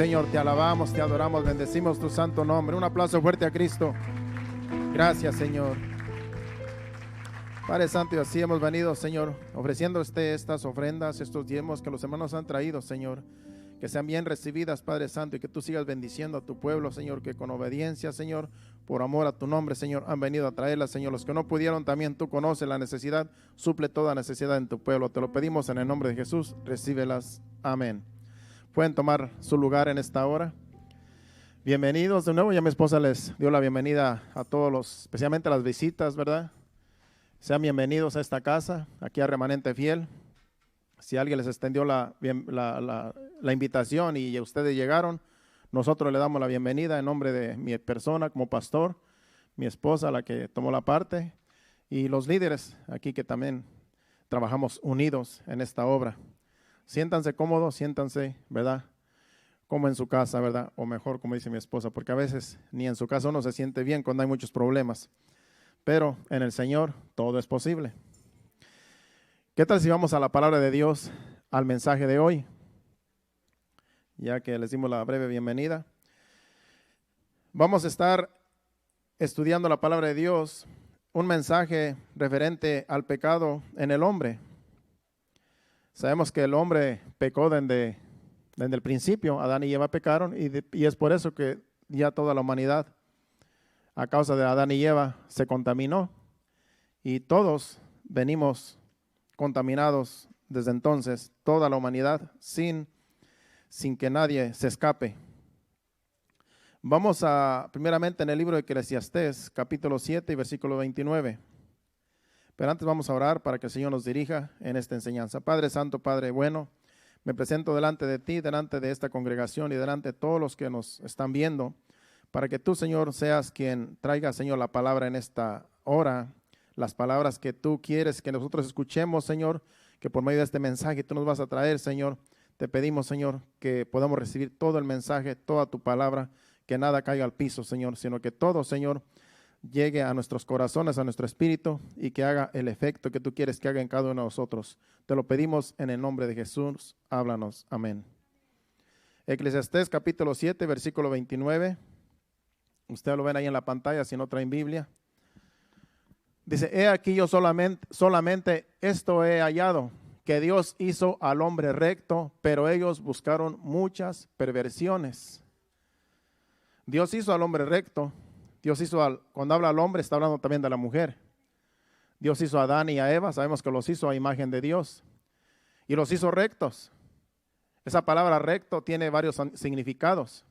Señor, te alabamos, te adoramos, bendecimos tu santo nombre. Un aplauso fuerte a Cristo. Gracias, Señor. Padre Santo, y así hemos venido, Señor, ofreciendo estas ofrendas, estos diezmos que los hermanos han traído, Señor. Que sean bien recibidas, Padre Santo, y que tú sigas bendiciendo a tu pueblo, Señor, que con obediencia, Señor, por amor a tu nombre, Señor, han venido a traerlas, Señor. Los que no pudieron, también tú conoces la necesidad, suple toda necesidad en tu pueblo. Te lo pedimos en el nombre de Jesús, recíbelas. Amén. Pueden tomar su lugar en esta hora. Bienvenidos de nuevo. Ya mi esposa les dio la bienvenida a todos los, especialmente a las visitas, ¿verdad? Sean bienvenidos a esta casa, aquí a Remanente Fiel. Si alguien les extendió la invitación y ustedes llegaron, nosotros le damos la bienvenida en nombre de mi persona como pastor, mi esposa, la que tomó la parte, y los líderes aquí que también trabajamos unidos en esta obra. Siéntanse cómodos, siéntanse, ¿verdad? Como en su casa, ¿verdad? O mejor, como dice mi esposa, porque a veces ni en su casa uno se siente bien cuando hay muchos problemas. Pero en el Señor todo es posible. ¿Qué tal si vamos a la palabra de Dios, al mensaje de hoy? Ya que les dimos la breve bienvenida. Vamos a estar estudiando la palabra de Dios, un mensaje referente al pecado en el hombre. Sabemos que el hombre pecó desde el principio. Adán y Eva pecaron y es por eso que ya toda la humanidad, a causa de Adán y Eva, se contaminó. Y todos venimos contaminados desde entonces, toda la humanidad, sin que nadie se escape. Vamos primeramente en el libro de Eclesiastés, capítulo 7 y versículo 29. Pero antes vamos a orar para que el Señor nos dirija en esta enseñanza. Padre Santo, Padre bueno, me presento delante de ti, delante de esta congregación y delante de todos los que nos están viendo, para que tú, Señor, seas quien traiga, Señor, la palabra en esta hora, las palabras que tú quieres que nosotros escuchemos, Señor, que por medio de este mensaje tú nos vas a traer, Señor. Te pedimos, Señor, que podamos recibir todo el mensaje, toda tu palabra, que nada caiga al piso, Señor, sino que todo, Señor, llegue a nuestros corazones, a nuestro espíritu y que haga el efecto que tú quieres que haga en cada uno de nosotros. Te lo pedimos en el nombre de Jesús. Háblanos. Amén. Eclesiastés capítulo 7, versículo 29. Ustedes lo ven ahí en la pantalla si no traen Biblia. Dice, he aquí yo solamente esto he hallado, que Dios hizo al hombre recto, pero ellos buscaron muchas perversiones. Dios hizo al hombre recto. Dios hizo, cuando habla al hombre, está hablando también de la mujer. Dios hizo a Adán y a Eva, sabemos que los hizo a imagen de Dios. Y los hizo rectos. Esa palabra recto tiene varios significados.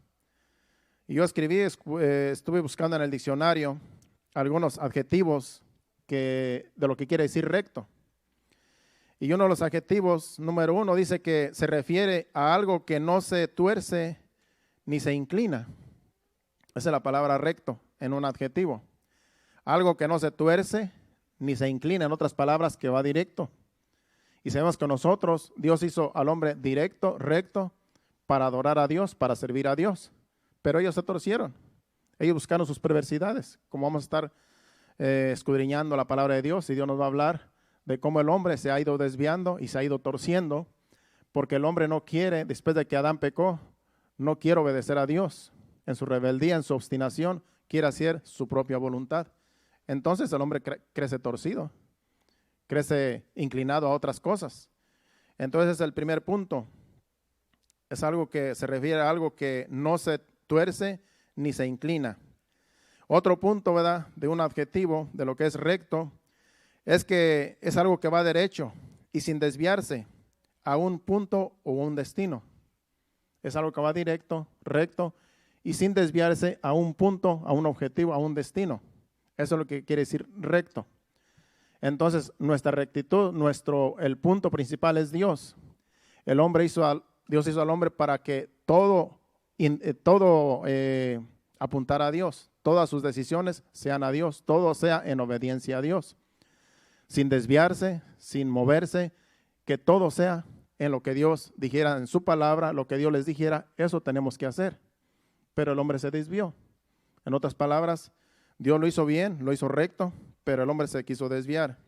Y yo estuve buscando en el diccionario algunos adjetivos de lo que quiere decir recto. Y uno de los adjetivos, número 1, dice que se refiere a algo que no se tuerce ni se inclina. Esa es la palabra recto en un adjetivo. Algo que no se tuerce ni se inclina, en otras palabras, que va directo. Y sabemos que Dios hizo al hombre directo, recto, para adorar a Dios, para servir a Dios. Pero ellos se torcieron. Ellos buscaron sus perversidades. Como vamos a estar escudriñando la palabra de Dios, y Dios nos va a hablar de cómo el hombre se ha ido desviando y se ha ido torciendo, porque el hombre no quiere, después de que Adán pecó, no quiere obedecer a Dios. En su rebeldía, en su obstinación, quiere hacer su propia voluntad. Entonces el hombre crece torcido, crece inclinado a otras cosas. Entonces es el primer punto. Es algo que se refiere a algo que no se tuerce ni se inclina. Otro punto, ¿verdad?, de un adjetivo, de lo que es recto, es que es algo que va derecho y sin desviarse a un punto o un destino. Es algo que va directo, recto, y sin desviarse a un punto, a un objetivo, a un destino. Eso es lo que quiere decir recto. Entonces, nuestra rectitud, el punto principal es Dios. Dios hizo al hombre para que todo apuntara a Dios. Todas sus decisiones sean a Dios. Todo sea en obediencia a Dios. Sin desviarse, sin moverse, que todo sea en lo que Dios dijera en su palabra, lo que Dios les dijera, eso tenemos que hacer. Pero el hombre se desvió. En otras palabras, Dios lo hizo bien, lo hizo recto, pero el hombre se quiso desviar.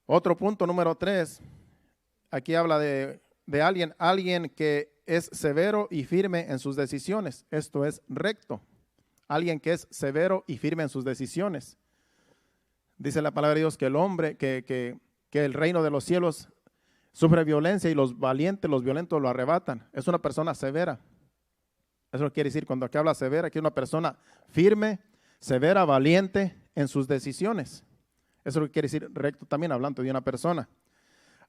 Otro punto, número 3, aquí habla de de alguien que es severo y firme en sus decisiones. Esto es recto. Alguien que es severo y firme en sus decisiones. Dice la palabra de Dios que el hombre, que el reino de los cielos sufre violencia y los valientes, los violentos lo arrebatan. Es una persona severa. Eso quiere decir, cuando aquí habla severa, que es una persona firme, severa, valiente en sus decisiones. Eso es lo que quiere decir recto también, hablando de una persona.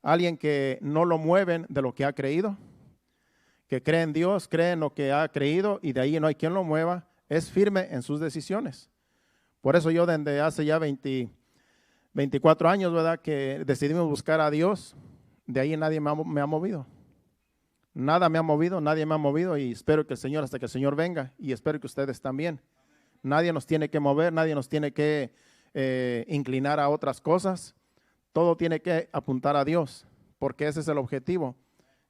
Alguien que no lo mueven de lo que ha creído, que cree en Dios, cree en lo que ha creído y de ahí no hay quien lo mueva, es firme en sus decisiones. Por eso yo desde hace ya 24 años, ¿verdad?, que decidimos buscar a Dios, de ahí nadie me ha movido. Nada me ha movido, nadie me ha movido y espero que el Señor, hasta que el Señor venga, y espero que ustedes también. Nadie nos tiene que mover, nadie nos tiene que inclinar a otras cosas. Todo tiene que apuntar a Dios, porque ese es el objetivo,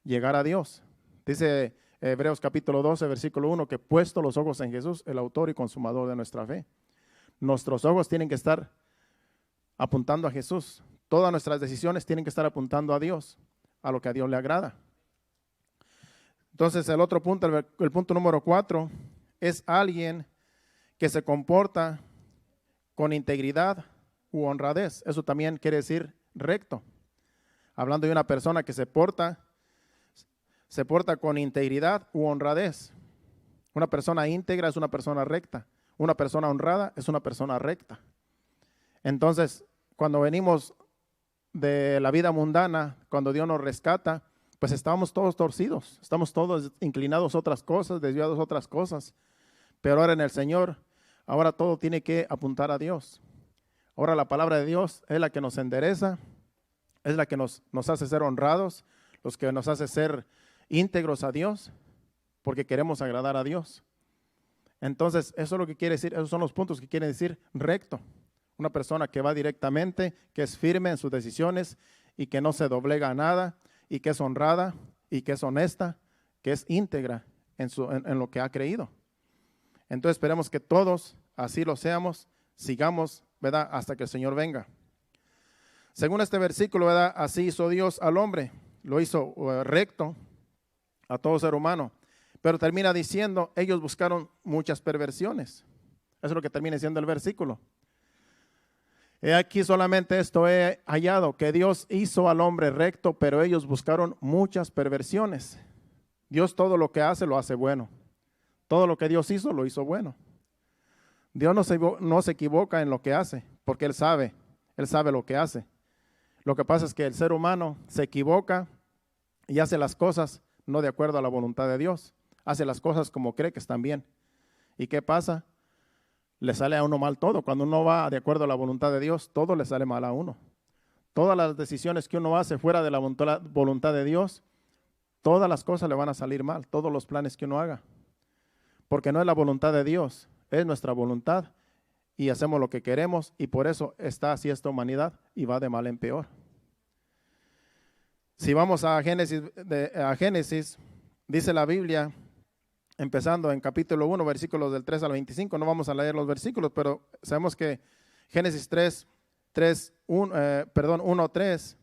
llegar a Dios. Dice Hebreos capítulo 12, versículo 1, que puesto los ojos en Jesús, el autor y consumador de nuestra fe. Nuestros ojos tienen que estar apuntando a Jesús. Todas nuestras decisiones tienen que estar apuntando a Dios, a lo que a Dios le agrada. Entonces el otro punto, el punto número 4, es alguien que se comporta con integridad u honradez. Eso también quiere decir recto. Hablando de una persona que se porta con integridad u honradez. Una persona íntegra es una persona recta. Una persona honrada es una persona recta. Entonces, cuando venimos de la vida mundana, cuando Dios nos rescata, pues estamos todos torcidos, estamos todos inclinados a otras cosas, desviados a otras cosas. Pero ahora en el Señor, ahora todo tiene que apuntar a Dios. Ahora la palabra de Dios es la que nos endereza, es la que nos hace ser honrados, los que nos hace ser íntegros a Dios, porque queremos agradar a Dios. Entonces, eso es lo que quiere decir, esos son los puntos que quiere decir recto. Una persona que va directamente, que es firme en sus decisiones y que no se doblega a nada, y que es honrada y que es honesta, que es íntegra en lo que ha creído. Entonces, esperemos que todos así lo seamos, sigamos, ¿verdad?, hasta que el Señor venga. Según este versículo, ¿verdad?, así hizo Dios al hombre, lo hizo recto a todo ser humano. Pero termina diciendo, ellos buscaron muchas perversiones. Eso es lo que termina diciendo el versículo. He aquí solamente esto he hallado, que Dios hizo al hombre recto, pero ellos buscaron muchas perversiones. Dios todo lo que hace, lo hace bueno. Todo lo que Dios hizo, lo hizo bueno. Dios no se equivoca en lo que hace, porque Él sabe lo que hace. Lo que pasa es que el ser humano se equivoca y hace las cosas no de acuerdo a la voluntad de Dios. Hace las cosas como cree que están bien. ¿Y qué pasa? Le sale a uno mal todo. Cuando uno va de acuerdo a la voluntad de Dios, todo le sale mal a uno. Todas las decisiones que uno hace fuera de la voluntad de Dios, todas las cosas le van a salir mal, todos los planes que uno haga. Porque no es la voluntad de Dios, es nuestra voluntad y hacemos lo que queremos y por eso está así esta humanidad y va de mal en peor. Si vamos a Génesis, dice la Biblia, empezando en capítulo 1, versículos del 3 al 25, no vamos a leer los versículos, pero sabemos que Génesis 1:3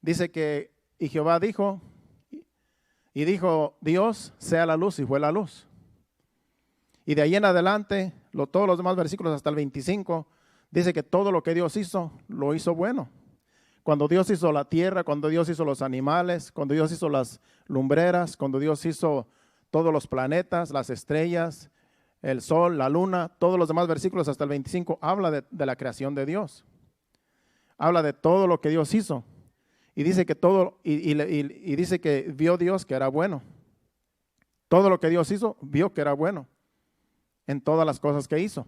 dice que, y Jehová dijo, y dijo Dios, sea la luz, y fue la luz. Y de ahí en adelante, todos los demás versículos hasta el 25, dice que todo lo que Dios hizo, lo hizo bueno. Cuando Dios hizo la tierra, cuando Dios hizo los animales, cuando Dios hizo las lumbreras, cuando Dios hizo todos los planetas, las estrellas, el sol, la luna, todos los demás versículos hasta el 25 habla de la creación de Dios. Habla de todo lo que Dios hizo. Y dice que y dice que vio Dios que era bueno. Todo lo que Dios hizo, vio que era bueno en todas las cosas que hizo.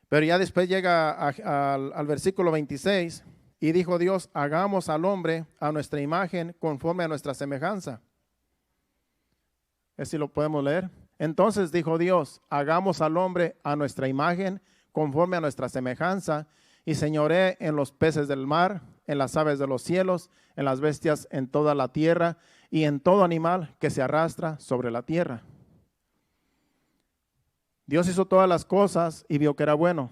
Pero ya después llega al versículo 26 y dijo Dios, hagamos al hombre a nuestra imagen conforme a nuestra semejanza. Si lo podemos leer. Entonces dijo Dios, hagamos al hombre a nuestra imagen, conforme a nuestra semejanza, y señoree en los peces del mar, en las aves de los cielos, en las bestias, en toda la tierra, y en todo animal que se arrastra sobre la tierra. Dios hizo todas las cosas y vio que era bueno.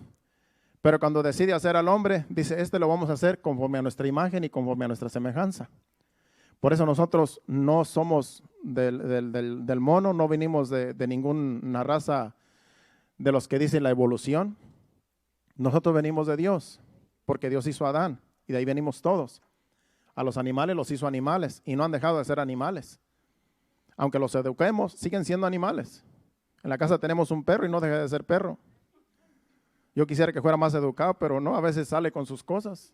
Pero cuando decide hacer al hombre, dice, lo vamos a hacer conforme a nuestra imagen y conforme a nuestra semejanza. Por eso nosotros no somos del mono, no venimos de ninguna raza de los que dicen la evolución. Nosotros venimos de Dios, porque Dios hizo a Adán y de ahí venimos todos. A los animales los hizo animales y no han dejado de ser animales. Aunque los eduquemos, siguen siendo animales. En la casa tenemos un perro y no deja de ser perro. Yo quisiera que fuera más educado, pero no, a veces sale con sus cosas.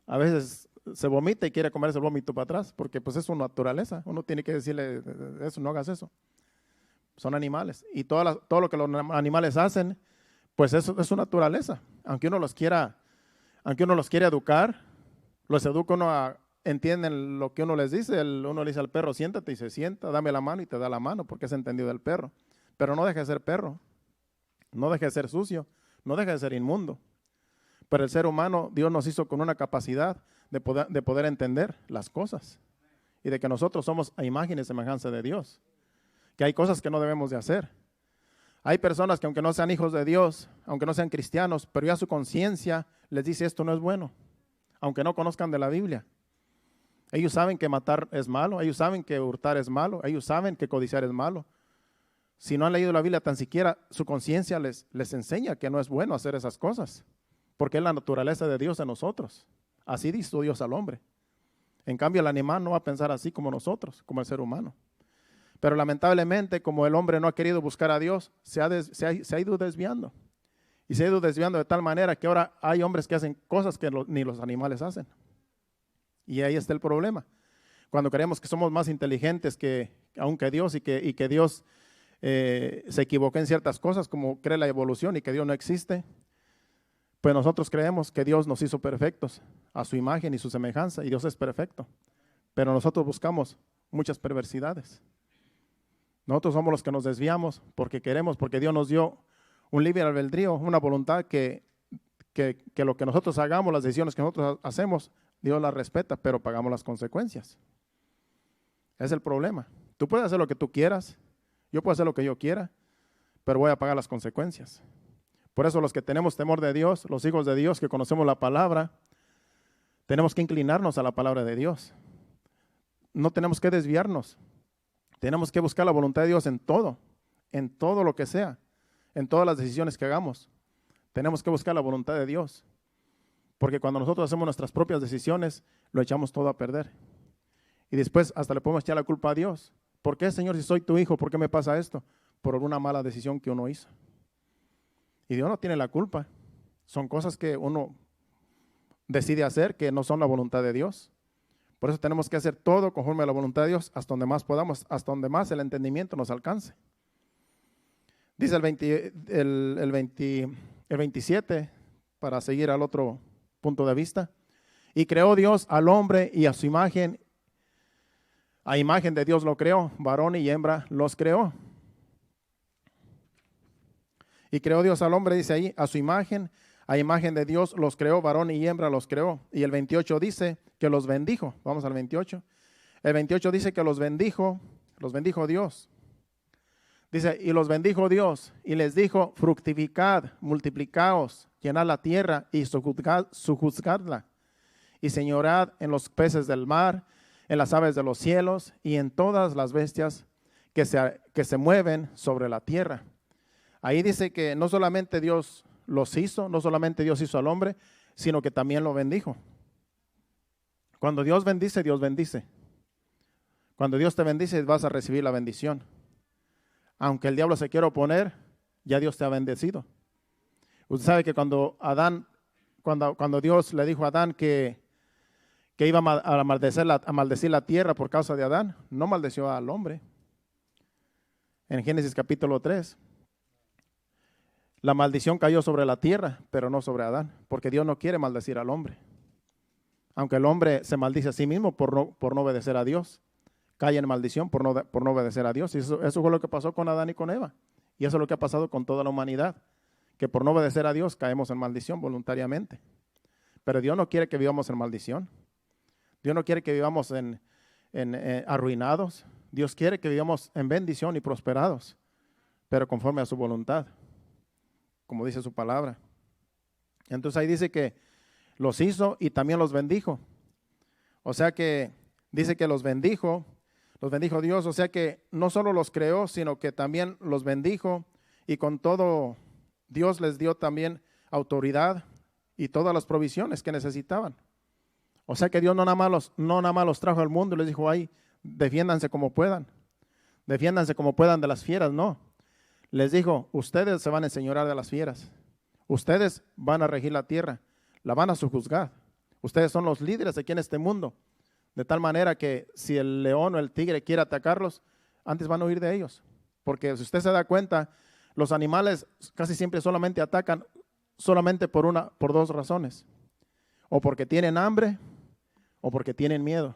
A veces se vomita y quiere comerse el vómito para atrás, porque pues es su naturaleza. Uno tiene que decirle, eso, no hagas eso. Son animales. Y todo lo que los animales hacen, pues eso es su naturaleza. Aunque uno los quiera educar, los educa uno entienden lo que uno les dice. Uno le dice al perro, siéntate y se sienta, dame la mano y te da la mano, porque es entendido del perro. Pero no deje de ser perro, no deje de ser sucio, no deje de ser inmundo. Pero el ser humano, Dios nos hizo con una capacidad de poder entender las cosas y de que nosotros somos a imagen y semejanza de Dios, que hay cosas que no debemos de hacer. Hay personas que aunque no sean hijos de Dios, aunque no sean cristianos, pero ya su conciencia les dice esto no es bueno, aunque no conozcan de la Biblia. Ellos saben que matar es malo, ellos saben que hurtar es malo, ellos saben que codiciar es malo. Si no han leído la Biblia, tan siquiera su conciencia les enseña que no es bueno hacer esas cosas, porque es la naturaleza de Dios en nosotros. Así hizo Dios al hombre. En cambio, el animal no va a pensar así como nosotros, como el ser humano. Pero lamentablemente, como el hombre no ha querido buscar a Dios, se ha ido desviando. Y se ha ido desviando de tal manera que ahora hay hombres que hacen cosas que ni los animales hacen. Y ahí está el problema. Cuando creemos que somos más inteligentes que Dios y que Dios se equivocó en ciertas cosas, como cree la evolución y que Dios no existe, pues nosotros creemos que Dios nos hizo perfectos a su imagen y su semejanza, y Dios es perfecto. Pero nosotros buscamos muchas perversidades. Nosotros somos los que nos desviamos porque queremos, porque Dios nos dio un libre albedrío, una voluntad que lo que nosotros hagamos, las decisiones que nosotros hacemos, Dios las respeta, pero pagamos las consecuencias. Es el problema. Tú puedes hacer lo que tú quieras, yo puedo hacer lo que yo quiera, pero voy a pagar las consecuencias. Por eso los que tenemos temor de Dios, los hijos de Dios que conocemos la palabra, tenemos que inclinarnos a la palabra de Dios. No tenemos que desviarnos. Tenemos que buscar la voluntad de Dios en todo lo que sea, en todas las decisiones que hagamos. Tenemos que buscar la voluntad de Dios. Porque cuando nosotros hacemos nuestras propias decisiones, lo echamos todo a perder. Y después hasta le podemos echar la culpa a Dios. ¿Por qué, Señor, si soy tu hijo, por qué me pasa esto? Por alguna mala decisión que uno hizo. Y Dios no tiene la culpa. Son cosas que uno decide hacer que no son la voluntad de Dios. Por eso tenemos que hacer todo conforme a la voluntad de Dios, hasta donde más podamos, hasta donde más el entendimiento nos alcance. Dice el 27, para seguir al otro punto de vista. Y creó Dios al hombre y a su imagen de Dios lo creó, varón y hembra los creó. Y creó Dios al hombre, dice ahí, a imagen de Dios los creó, varón y hembra los creó. Y el 28 dice que los bendijo. Vamos al 28. El 28 dice que los bendijo Dios. Dice, y los bendijo Dios y les dijo, fructificad, multiplicaos, llenad la tierra y sojuzgadla, y señorad en los peces del mar, en las aves de los cielos y en todas las bestias que se mueven sobre la tierra. Ahí dice que no solamente Dios los hizo, no solamente Dios hizo al hombre, sino que también lo bendijo. Cuando Dios bendice, Dios bendice. Cuando Dios te bendice, vas a recibir la bendición. Aunque el diablo se quiera oponer, ya Dios te ha bendecido. Usted sabe que cuando Dios le dijo a Adán que iba a maldecir la tierra por causa de Adán, no maldeció al hombre. En Génesis capítulo 3, la maldición cayó sobre la tierra, pero no sobre Adán, porque Dios no quiere maldecir al hombre. Aunque el hombre se maldice a sí mismo por no obedecer a Dios, cae en maldición por no obedecer a Dios. Y eso fue lo que pasó con Adán y con Eva. Y eso es lo que ha pasado con toda la humanidad, que por no obedecer a Dios caemos en maldición voluntariamente. Pero Dios no quiere que vivamos en maldición. Dios no quiere que vivamos en arruinados. Dios quiere que vivamos en bendición y prosperados, pero conforme a su voluntad, como dice su palabra. Entonces ahí dice que los hizo y también los bendijo. O sea que Dice que los bendijo Dios, o sea que no solo los creó, sino que también los bendijo, y con todo Dios les dio también autoridad y todas las provisiones que necesitaban. O sea que Dios no nada más los trajo al mundo y les dijo, ay, defiéndanse como puedan de las fieras. No, les dijo, ustedes se van a enseñorear de las fieras, ustedes van a regir la tierra, la van a sojuzgar, ustedes son los líderes aquí en este mundo, de tal manera que si el león o el tigre quiere atacarlos, antes van a huir de ellos, porque si usted se da cuenta, los animales casi siempre solamente atacan solamente por dos razones, o porque tienen hambre o porque tienen miedo.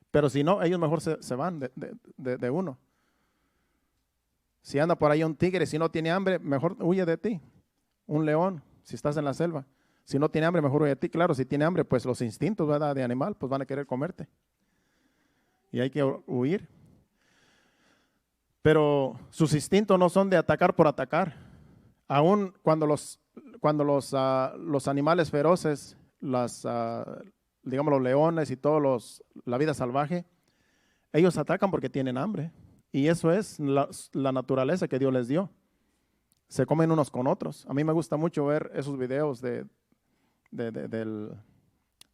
Pero si no, ellos mejor se van de uno. Si anda por ahí un tigre, si no tiene hambre, mejor huye de ti. Un león, si estás en la selva, si no tiene hambre, mejor huye de ti. Claro, si tiene hambre, pues los instintos, ¿verdad?, de animal, pues van a querer comerte. Y hay que huir. Pero sus instintos no son de atacar por atacar. Aún cuando los animales feroces, digamos los leones y la vida salvaje, ellos atacan porque tienen hambre. Y eso es la naturaleza que Dios les dio. Se comen unos con otros. A mí me gusta mucho ver esos videos de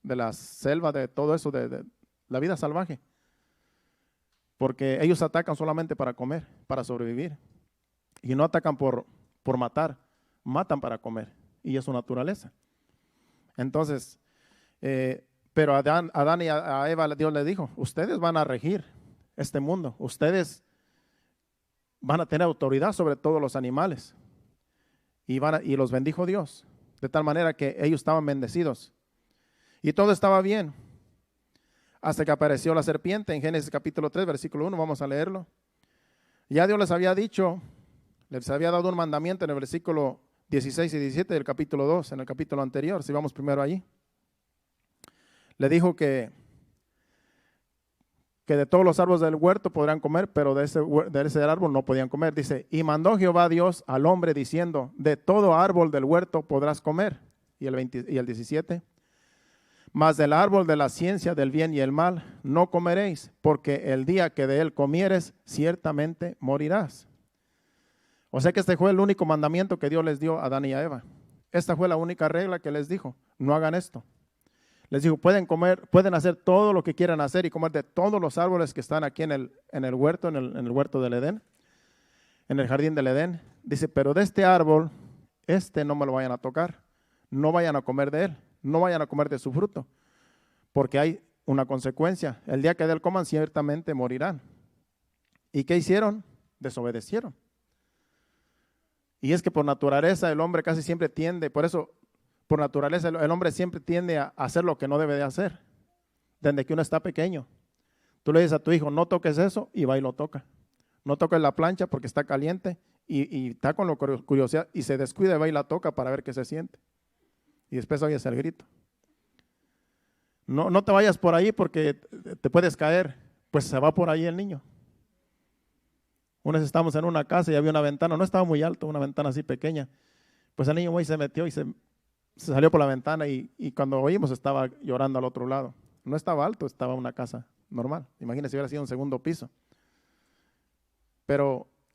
la selva, de todo eso, de la vida salvaje. Porque ellos atacan solamente para comer, para sobrevivir. Y no atacan por matar, matan para comer. Y es su naturaleza. Entonces, pero a Adán y a Eva Dios les dijo, ustedes van a regir este mundo, ustedes van a tener autoridad sobre todos los animales. Y los bendijo Dios, de tal manera que ellos estaban bendecidos. Y todo estaba bien, hasta que apareció la serpiente en Génesis capítulo 3, versículo 1, vamos a leerlo. Ya Dios les había dicho, les había dado un mandamiento en el versículo 16 y 17 del capítulo 2, en el capítulo anterior, si vamos primero allí. Le dijo que de todos los árboles del huerto podrán comer, pero de ese árbol no podían comer. Dice, y mandó Jehová Dios al hombre diciendo, de todo árbol del huerto podrás comer. Y el 17, mas del árbol de la ciencia del bien y el mal no comeréis, porque el día que de él comieres, ciertamente morirás. O sea que este fue el único mandamiento que Dios les dio a Adán y a Eva. Esta fue la única regla que les dijo, no hagan esto. Les dijo, pueden comer, pueden hacer todo lo que quieran hacer y comer de todos los árboles que están aquí en el huerto, en el huerto del Edén, en el jardín del Edén. Dice, pero de este árbol, no me lo vayan a tocar, no vayan a comer de él, no vayan a comer de su fruto, porque hay una consecuencia. El día que de él coman, ciertamente morirán. ¿Y qué hicieron? Desobedecieron. Y es que por naturaleza el hombre casi siempre tiende, por eso, por naturaleza el hombre siempre tiende a hacer lo que no debe de hacer, desde que uno está pequeño. Tú le dices a tu hijo, no toques eso, y va y lo toca. No toques la plancha porque está caliente, y está con la curiosidad, y se descuida y va y la toca para ver qué se siente. Y después oyes el grito. No te vayas por ahí porque te puedes caer. Pues se va por ahí el niño. Una vez estábamos en una casa y había una ventana, no estaba muy alto, una ventana así pequeña. Pues el niño muy se metió y se salió por la ventana y cuando oímos estaba llorando al otro lado. No estaba alto, estaba una casa normal. Imagínense si hubiera sido un segundo piso.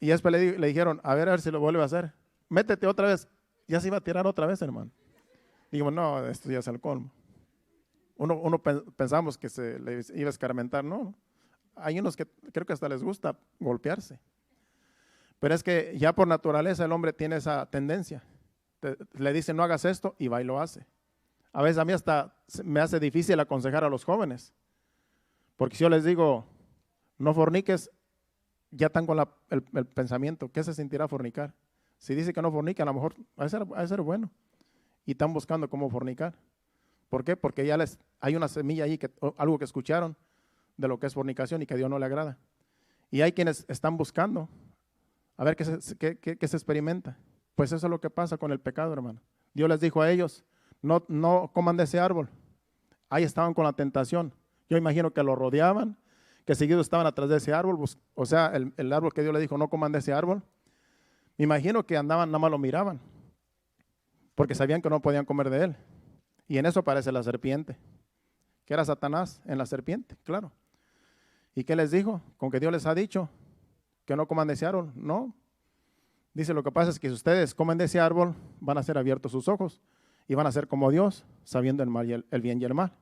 Y después le dijeron, a ver si lo vuelve a hacer. Métete otra vez. Ya se iba a tirar otra vez, hermano. Dijimos, no, esto ya es el colmo. Uno pensamos que se le iba a escarmentar, no. Hay unos que creo que hasta les gusta golpearse. Pero es que ya por naturaleza el hombre tiene esa tendencia. Le dice no hagas esto y va y lo hace. A veces a mí hasta me hace difícil aconsejar a los jóvenes. Porque si yo les digo no forniques, ya están con el pensamiento, ¿qué se sentirá fornicar? Si dice que no fornique, a lo mejor va a ser bueno. Y están buscando cómo fornicar. ¿Por qué? Porque ya hay una semilla ahí, algo que escucharon de lo que es fornicación y que a Dios no le agrada. Y hay quienes están buscando a ver qué se experimenta. Pues eso es lo que pasa con el pecado, hermano. Dios les dijo a ellos, no coman de ese árbol. Ahí estaban con la tentación. Yo imagino que lo rodeaban, que seguido estaban atrás de ese árbol. O sea, el árbol que Dios les dijo, no coman de ese árbol. Me imagino que andaban, nada más lo miraban, porque sabían que no podían comer de él. Y en eso aparece la serpiente, que era Satanás en la serpiente, claro. ¿Y qué les dijo? Con que Dios les ha dicho que no coman de ese árbol. No. Dice, lo que pasa es que si ustedes comen de ese árbol, van a ser abiertos sus ojos y van a ser como Dios, sabiendo el mal y el bien y el mal.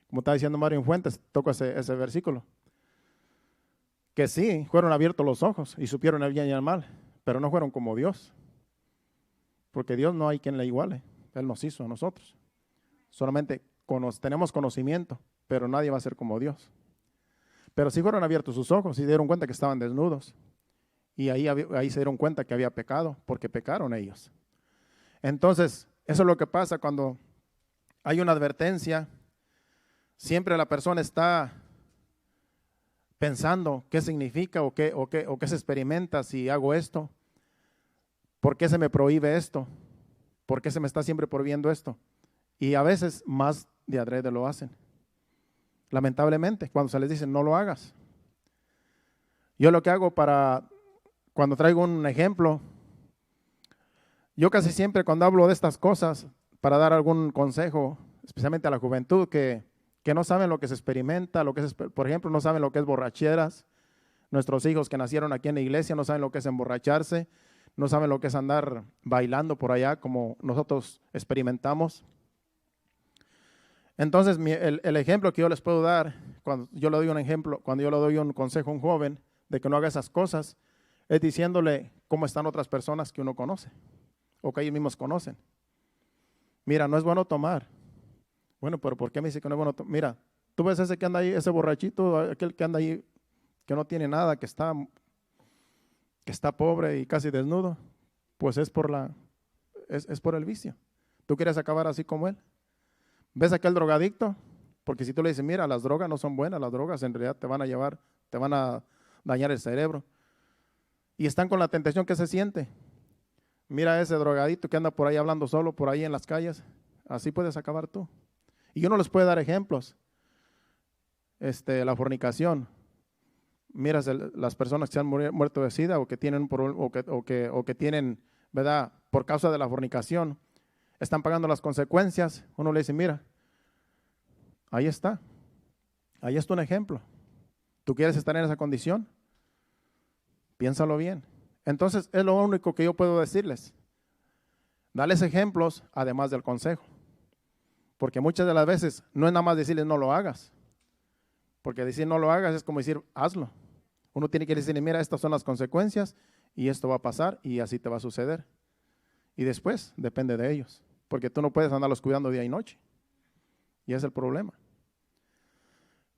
Como está diciendo Mario Fuentes, toco ese versículo. Que sí, fueron abiertos los ojos y supieron el bien y el mal, pero no fueron como Dios. Porque Dios no hay quien le iguale. Él nos hizo a nosotros. Solamente tenemos conocimiento, pero nadie va a ser como Dios. Pero sí fueron abiertos sus ojos y dieron cuenta que estaban desnudos. Y ahí se dieron cuenta que había pecado, porque pecaron ellos. Entonces, eso es lo que pasa cuando hay una advertencia. Siempre la persona está pensando qué significa o qué se experimenta si hago esto. ¿Por qué se me prohíbe esto? ¿Por qué se me está siempre prohibiendo esto? Y a veces más de adrede lo hacen. Lamentablemente, cuando se les dice no lo hagas. Yo lo que hago cuando traigo un ejemplo, yo casi siempre cuando hablo de estas cosas, para dar algún consejo, especialmente a la juventud que no saben lo que se experimenta, por ejemplo, no saben lo que es borracheras. Nuestros hijos que nacieron aquí en la iglesia no saben lo que es emborracharse, no saben lo que es andar bailando por allá como nosotros experimentamos. Entonces, el ejemplo que yo les puedo dar, cuando yo le doy un consejo a un joven de que no haga esas cosas, es diciéndole cómo están otras personas que uno conoce o que ellos mismos conocen. Mira, no es bueno tomar. Bueno, pero ¿por qué me dice que no es bueno tomar? Mira, tú ves ese que anda ahí, ese borrachito, aquel que anda ahí, que no tiene nada, que está pobre y casi desnudo, pues es por el vicio. ¿Tú quieres acabar así como él? ¿Ves aquel drogadicto? Porque si tú le dices, mira, las drogas no son buenas, las drogas en realidad te van a dañar el cerebro. Y están con la tentación que se siente. Mira ese drogadicto que anda por ahí hablando solo, por ahí en las calles. Así puedes acabar tú. Y uno les puede dar ejemplos. La fornicación. Mira las personas que se han muerto de SIDA o que tienen o que tienen, ¿verdad? Por causa de la fornicación, están pagando las consecuencias. Uno le dice, mira, ahí está. Ahí está un ejemplo. ¿Tú quieres estar en esa condición? Piénsalo bien. Entonces, es lo único que yo puedo decirles. Dales ejemplos, además del consejo. Porque muchas de las veces no es nada más decirles no lo hagas. Porque decir no lo hagas es como decir hazlo. Uno tiene que decirle, mira, estas son las consecuencias y esto va a pasar y así te va a suceder. Y después depende de ellos. Porque tú no puedes andarlos cuidando día y noche. Y ese es el problema.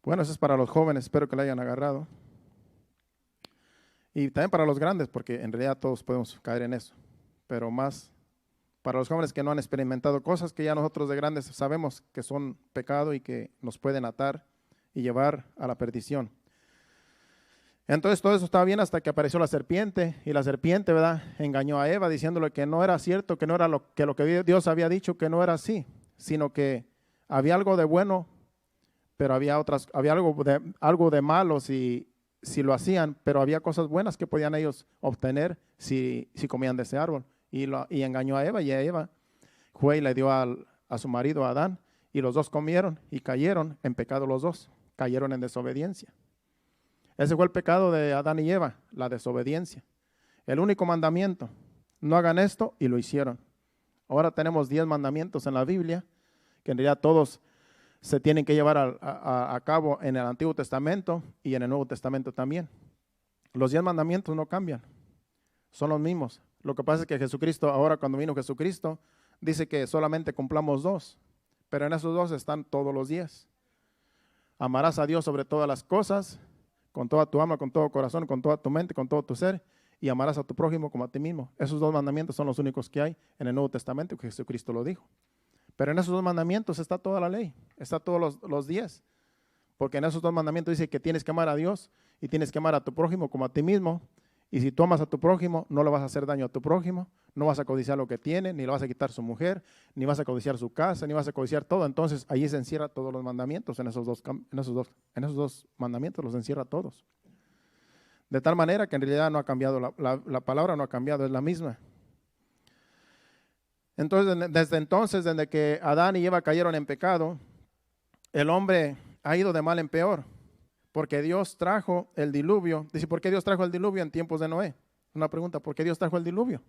Bueno, eso es para los jóvenes, espero que lo hayan agarrado. Y también para los grandes, porque en realidad todos podemos caer en eso. Pero más para los jóvenes que no han experimentado cosas que ya nosotros de grandes sabemos que son pecado y que nos pueden atar y llevar a la perdición. Entonces todo eso estaba bien hasta que apareció la serpiente, y la serpiente, ¿verdad?, engañó a Eva diciéndole que no era cierto, que no era lo que Dios había dicho, que no era así, sino que había algo de bueno, pero había algo de malo si lo hacían, pero había cosas buenas que podían ellos obtener si comían de ese árbol. Y engañó a Eva, y a Eva fue y le dio a su marido, a Adán, y los dos comieron y cayeron en pecado los dos, cayeron en desobediencia. Ese fue el pecado de Adán y Eva, la desobediencia. El único mandamiento, no hagan esto, y lo hicieron. Ahora tenemos 10 mandamientos en la Biblia, que en realidad todos se tienen que llevar a cabo en el Antiguo Testamento y en el Nuevo Testamento también. Los 10 mandamientos no cambian, son los mismos. Lo que pasa es que Jesucristo, ahora cuando vino Jesucristo, dice que solamente cumplamos 2, pero en esos 2 están todos los 10. Amarás a Dios sobre todas las cosas, con toda tu alma, con todo corazón, con toda tu mente, con todo tu ser, y amarás a tu prójimo como a ti mismo. Esos 2 mandamientos son los únicos que hay en el Nuevo Testamento, que Jesucristo lo dijo. Pero en esos 2 mandamientos está toda la ley, está todos los 10. Porque en esos 2 mandamientos dice que tienes que amar a Dios y tienes que amar a tu prójimo como a ti mismo. Y si tú amas a tu prójimo, no le vas a hacer daño a tu prójimo, no vas a codiciar lo que tiene, ni le vas a quitar su mujer, ni vas a codiciar su casa, ni vas a codiciar todo. Entonces, ahí se encierra todos los mandamientos, en esos dos mandamientos los encierra todos. De tal manera que en realidad no ha cambiado, la palabra no ha cambiado, es la misma. Entonces, desde que Adán y Eva cayeron en pecado, el hombre ha ido de mal en peor, porque Dios trajo el diluvio. Dice, ¿por qué Dios trajo el diluvio en tiempos de Noé? Una pregunta, ¿por qué Dios trajo el diluvio?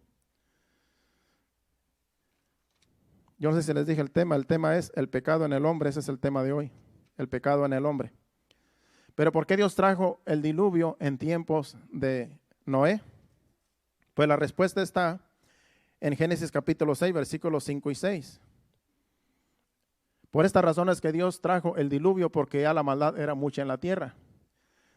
Yo no sé si les dije el tema es el pecado en el hombre, ese es el tema de hoy, el pecado en el hombre. Pero ¿por qué Dios trajo el diluvio en tiempos de Noé? Pues la respuesta está en Génesis capítulo 6, versículos 5 y 6. Por esta razón es que Dios trajo el diluvio, porque ya la maldad era mucha en la tierra.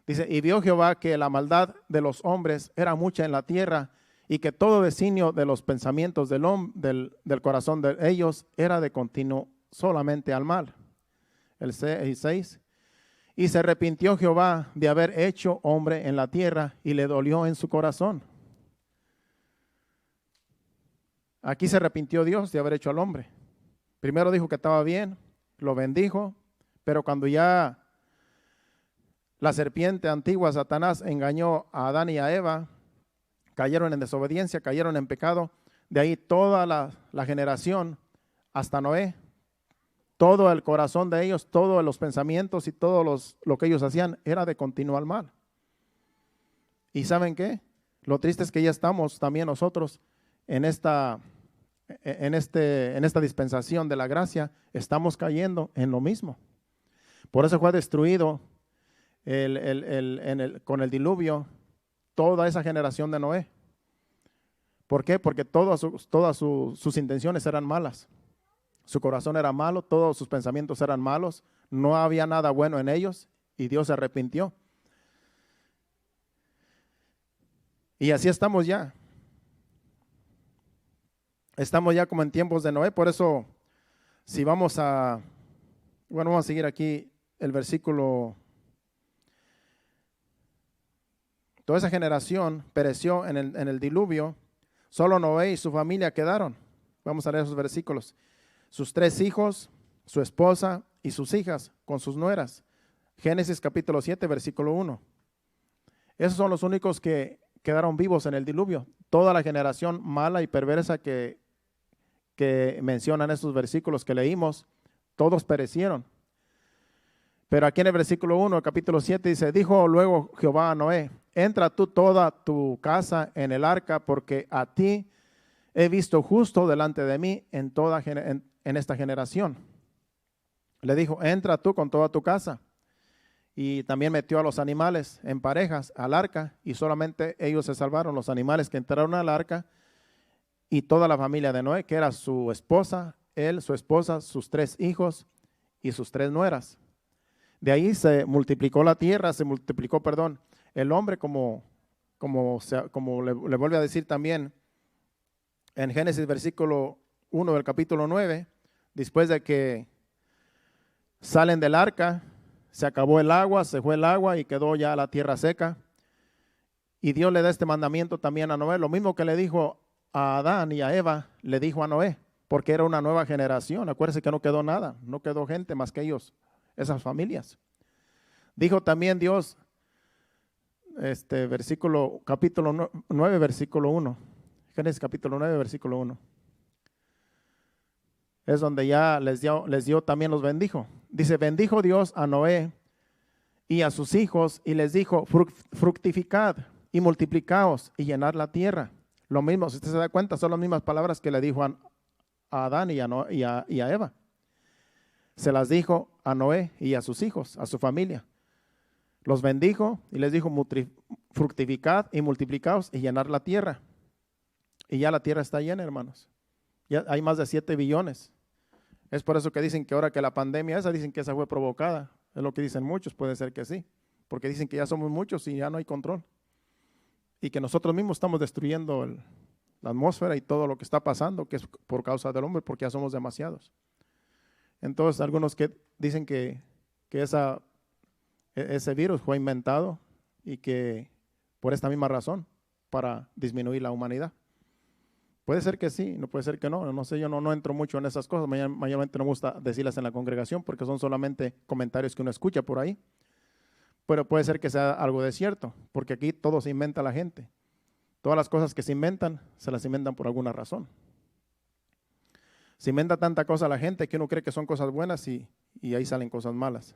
Dice, y vio Jehová que la maldad de los hombres era mucha en la tierra, y que todo designio de los pensamientos del corazón de ellos era de continuo solamente al mal. El 6. Y se arrepintió Jehová de haber hecho hombre en la tierra, y le dolió en su corazón. Aquí se arrepintió Dios de haber hecho al hombre. Primero dijo que estaba bien, lo bendijo, pero cuando ya la serpiente antigua, Satanás, engañó a Adán y a Eva, cayeron en desobediencia, cayeron en pecado. De ahí toda la generación hasta Noé, todo el corazón de ellos, todos los pensamientos y todo lo que ellos hacían era de continuo al mal. ¿Y saben qué? Lo triste es que ya estamos también nosotros en esta dispensación de la gracia, estamos cayendo en lo mismo. Por eso fue destruido con el diluvio toda esa generación de Noé. ¿Por qué? Porque todas sus intenciones eran malas. Su corazón era malo, todos sus pensamientos eran malos, no había nada bueno en ellos, y Dios se arrepintió. Y así estamos ya. Estamos ya como en tiempos de Noé. Por eso, si vamos a seguir aquí el versículo. Toda esa generación pereció en el diluvio, solo Noé y su familia quedaron. Vamos a leer esos versículos. Sus 3 hijos, su esposa y sus hijas con sus nueras. Génesis capítulo 7, versículo 1. Esos son los únicos que quedaron vivos en el diluvio. Toda la generación mala y perversa que mencionan estos versículos que leímos, todos perecieron. Pero aquí en el versículo 1, capítulo 7 dice, dijo luego Jehová a Noé, entra tú toda tu casa en el arca, porque a ti he visto justo delante de mí en esta generación. Le dijo, entra tú con toda tu casa. Y también metió a los animales en parejas al arca, y solamente ellos se salvaron, los animales que entraron al arca, y toda la familia de Noé, que era su esposa, él, su esposa, sus 3 hijos y sus 3 nueras. De ahí se multiplicó la tierra, el hombre, como le vuelve a decir también en Génesis versículo 1 del capítulo 9, después de que salen del arca, se acabó el agua, se fue el agua y quedó ya la tierra seca. Y Dios le da este mandamiento también a Noé, lo mismo que le dijo a Adán y a Eva, le dijo a Noé, porque era una nueva generación. Acuérdense que no quedó nada, no quedó gente más que ellos, esas familias. Dijo también Dios, capítulo 9, versículo 1. Génesis capítulo 9, versículo 1. Es donde ya les dio también los bendijo. Dice, bendijo Dios a Noé y a sus hijos y les dijo, fructificad y multiplicaos y llenad la tierra. Lo mismo, si usted se da cuenta, son las mismas palabras que le dijo a Adán y a Eva. Se las dijo a Noé y a sus hijos, a su familia. Los bendijo y les dijo, fructificad y multiplicaos y llenar la tierra. Y ya la tierra está llena, hermanos. Ya hay más de 7 billones. Es por eso que dicen que ahora que la pandemia dicen que esa fue provocada. Es lo que dicen muchos, puede ser que sí. Porque dicen que ya somos muchos y ya no hay control. Y que nosotros mismos estamos destruyendo la atmósfera y todo lo que está pasando, que es por causa del hombre, porque ya somos demasiados. Entonces, algunos que dicen que ese virus fue inventado y que por esta misma razón, para disminuir la humanidad. Puede ser que sí, no puede ser que no. No sé, yo no entro mucho en esas cosas. Mayormente no me gusta decirlas en la congregación porque son solamente comentarios que uno escucha por ahí. Pero puede ser que sea algo de cierto, porque aquí todo se inventa la gente. Todas las cosas que se inventan, se las inventan por alguna razón. Se inventa tanta cosa la gente que uno cree que son cosas buenas y y ahí salen cosas malas.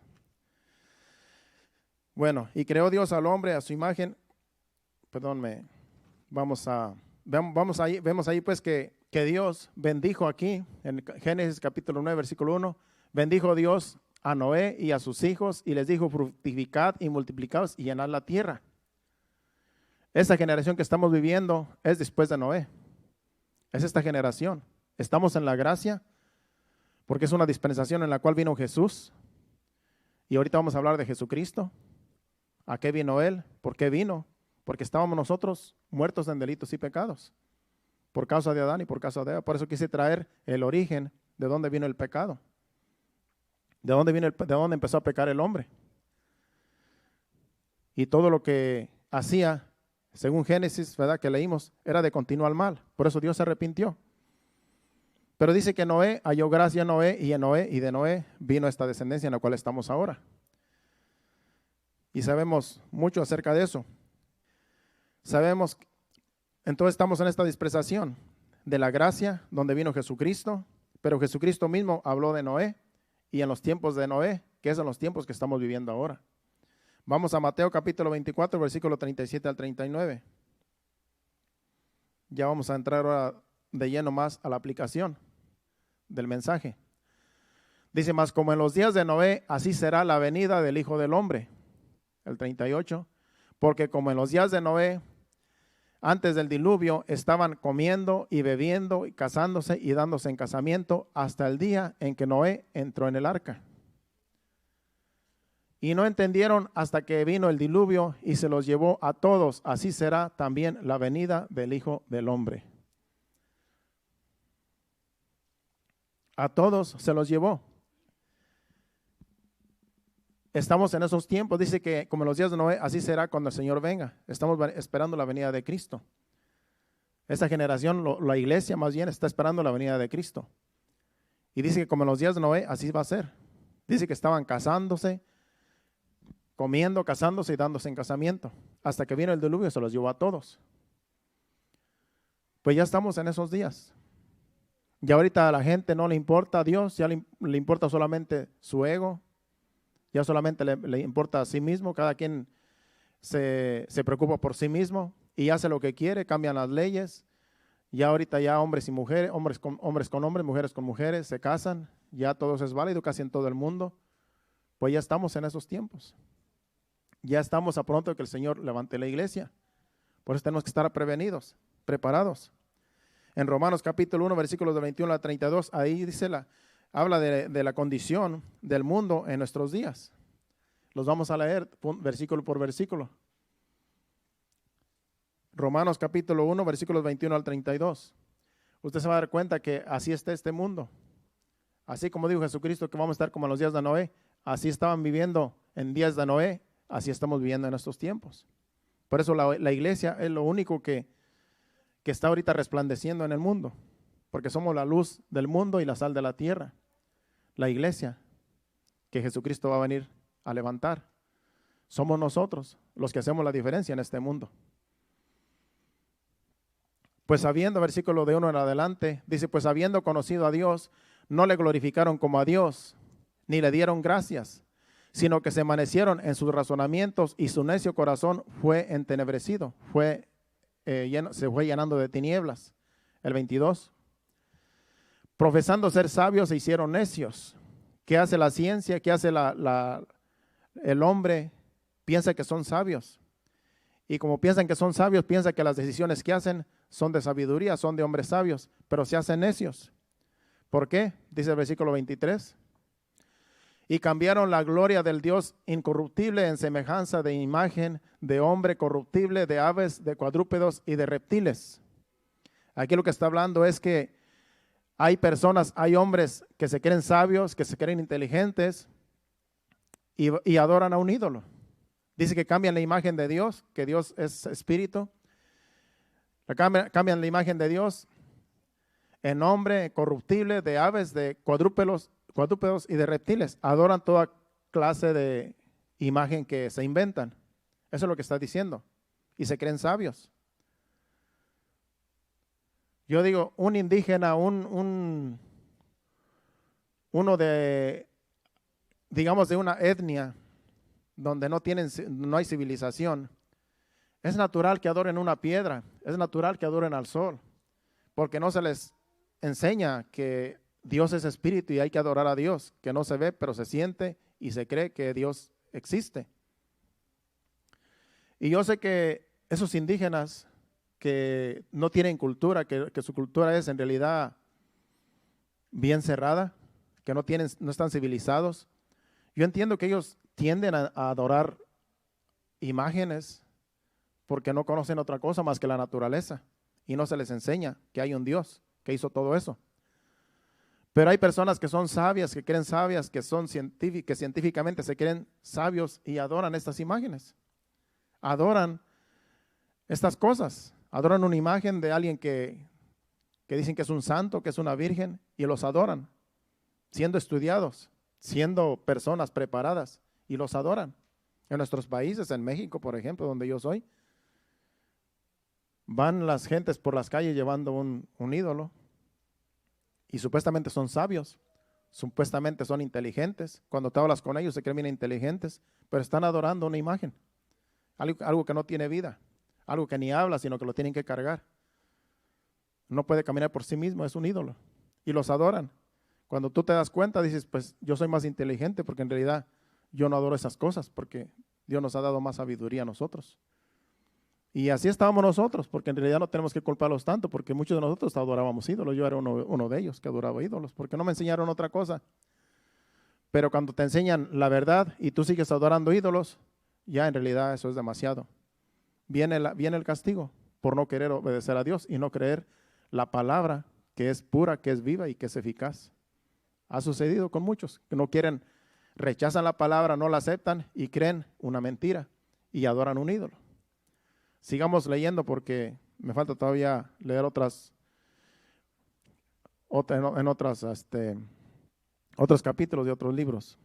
Bueno, y creó Dios al hombre a su imagen. Vemos ahí pues que Dios bendijo aquí, en Génesis capítulo 9, versículo 1, bendijo Dios a Noé y a sus hijos y les dijo: fructificad y multiplicaos y llenad la tierra. Esta generación que estamos viviendo es después de Noé. Es esta generación. Estamos en la gracia porque es una dispensación en la cual vino Jesús. Y ahorita vamos a hablar de Jesucristo. ¿A qué vino Él? ¿Por qué vino? Porque estábamos nosotros muertos en delitos y pecados por causa de Adán y por causa de Eva. Por eso quise traer el origen de dónde vino el pecado. De dónde empezó a pecar el hombre. Y todo lo que hacía, según Génesis, ¿verdad?, que leímos, era de continuo al mal. Por eso Dios se arrepintió. Pero dice que Noé halló gracia a Noé y de Noé vino esta descendencia en la cual estamos ahora. Y sabemos mucho acerca de eso. Entonces estamos en esta dispensación de la gracia donde vino Jesucristo, pero Jesucristo mismo habló de Noé y en los tiempos de Noé, que son los tiempos que estamos viviendo ahora. Vamos a Mateo capítulo 24, versículo 37 al 39. Ya vamos a entrar ahora de lleno más a la aplicación del mensaje. Dice: mas como en los días de Noé, así será la venida del Hijo del Hombre. El 38, porque como en los días de Noé, antes del diluvio, estaban comiendo y bebiendo y casándose y dándose en casamiento hasta el día en que Noé entró en el arca. Y no entendieron hasta que vino el diluvio y se los llevó a todos. Así será también la venida del Hijo del Hombre. A todos se los llevó. Estamos en esos tiempos. Dice que como en los días de Noé, así será cuando el Señor venga. Estamos esperando la venida de Cristo. Esta generación, la iglesia más bien, está esperando la venida de Cristo. Y dice que como en los días de Noé, así va a ser. Dice que estaban casándose, comiendo, casándose y dándose en casamiento. Hasta que vino el diluvio, se los llevó a todos. Pues ya estamos en esos días. Ya ahorita a la gente no le importa a Dios, ya le importa solamente su ego. Ya solamente le importa a sí mismo. Cada quien se preocupa por sí mismo y hace lo que quiere, cambian las leyes. Ya ahorita ya hombres y mujeres, hombres con hombres, mujeres con mujeres, se casan. Ya todo eso es válido casi en todo el mundo. Pues ya estamos en esos tiempos. Ya estamos a pronto de que el Señor levante la iglesia. Por eso tenemos que estar prevenidos, preparados. En Romanos capítulo 1, versículos de 21 a 32, ahí dice habla de la condición del mundo en nuestros días. Los vamos a leer versículo por versículo. Romanos capítulo 1, versículos 21 al 32. Usted se va a dar cuenta que así está este mundo. Así como dijo Jesucristo que vamos a estar como en los días de Noé, así estaban viviendo en días de Noé, así estamos viviendo en estos tiempos. Por eso la iglesia es lo único que está ahorita resplandeciendo en el mundo, porque somos la luz del mundo y la sal de la tierra. La iglesia que Jesucristo va a venir a levantar. Somos nosotros los que hacemos la diferencia en este mundo. Pues habiendo, versículo de 1 en adelante, dice: pues habiendo conocido a Dios, no le glorificaron como a Dios, ni le dieron gracias, sino que se envanecieron en sus razonamientos y su necio corazón fue entenebrecido, se fue llenando de tinieblas. El 22. Profesando ser sabios se hicieron necios. ¿Qué hace la ciencia? ¿Qué hace el hombre? Piensa que son sabios. Y como piensan que son sabios, piensa que las decisiones que hacen son de sabiduría, son de hombres sabios, pero se hacen necios. ¿Por qué? Dice el versículo 23. Y cambiaron la gloria del Dios incorruptible en semejanza de imagen de hombre corruptible, de aves, de cuadrúpedos y de reptiles. Aquí lo que está hablando es que hay hombres que se creen sabios, que se creen inteligentes y adoran a un ídolo. Dice que cambian la imagen de Dios, que Dios es espíritu. Cambian la imagen de Dios en hombre corruptible, de aves, de cuadrúpedos y de reptiles. Adoran toda clase de imagen que se inventan. Eso es lo que está diciendo. Y se creen sabios. Yo digo, un indígena, uno de digamos, de una etnia donde no hay civilización, es natural que adoren una piedra, es natural que adoren al sol, porque no se les enseña que Dios es espíritu y hay que adorar a Dios, que no se ve, pero se siente y se cree que Dios existe. Y yo sé que esos indígenas que no tienen cultura, que su cultura es en realidad bien cerrada, que no están civilizados, yo entiendo que ellos tienden a adorar imágenes porque no conocen otra cosa más que la naturaleza y no se les enseña que hay un Dios que hizo todo eso. Pero hay personas que son sabias, que creen sabias, que científicamente se creen sabios y adoran estas imágenes. Adoran estas cosas. Adoran una imagen de alguien que dicen que es un santo, que es una virgen, y los adoran, siendo estudiados, siendo personas preparadas, y los adoran. En nuestros países, en México, por ejemplo, donde yo soy, van las gentes por las calles llevando un ídolo, y supuestamente son sabios, supuestamente son inteligentes. Cuando te hablas con ellos se creen bien inteligentes, pero están adorando una imagen, algo que no tiene vida, algo que ni habla, sino que lo tienen que cargar. No puede caminar por sí mismo, es un ídolo, y los adoran. Cuando tú te das cuenta, dices, pues yo soy más inteligente, porque en realidad yo no adoro esas cosas, porque Dios nos ha dado más sabiduría a nosotros. Y así estábamos nosotros, porque en realidad no tenemos que culparlos tanto, porque muchos de nosotros adorábamos ídolos. Yo era uno de ellos que adoraba ídolos, porque no me enseñaron otra cosa. Pero cuando te enseñan la verdad y tú sigues adorando ídolos, ya en realidad eso es demasiado. Viene el castigo por no querer obedecer a Dios y no creer la palabra que es pura, que es viva y que es eficaz. Ha sucedido con muchos que no quieren, rechazan la palabra, no la aceptan y creen una mentira y adoran un ídolo. Sigamos leyendo porque me falta todavía leer otros capítulos de otros libros.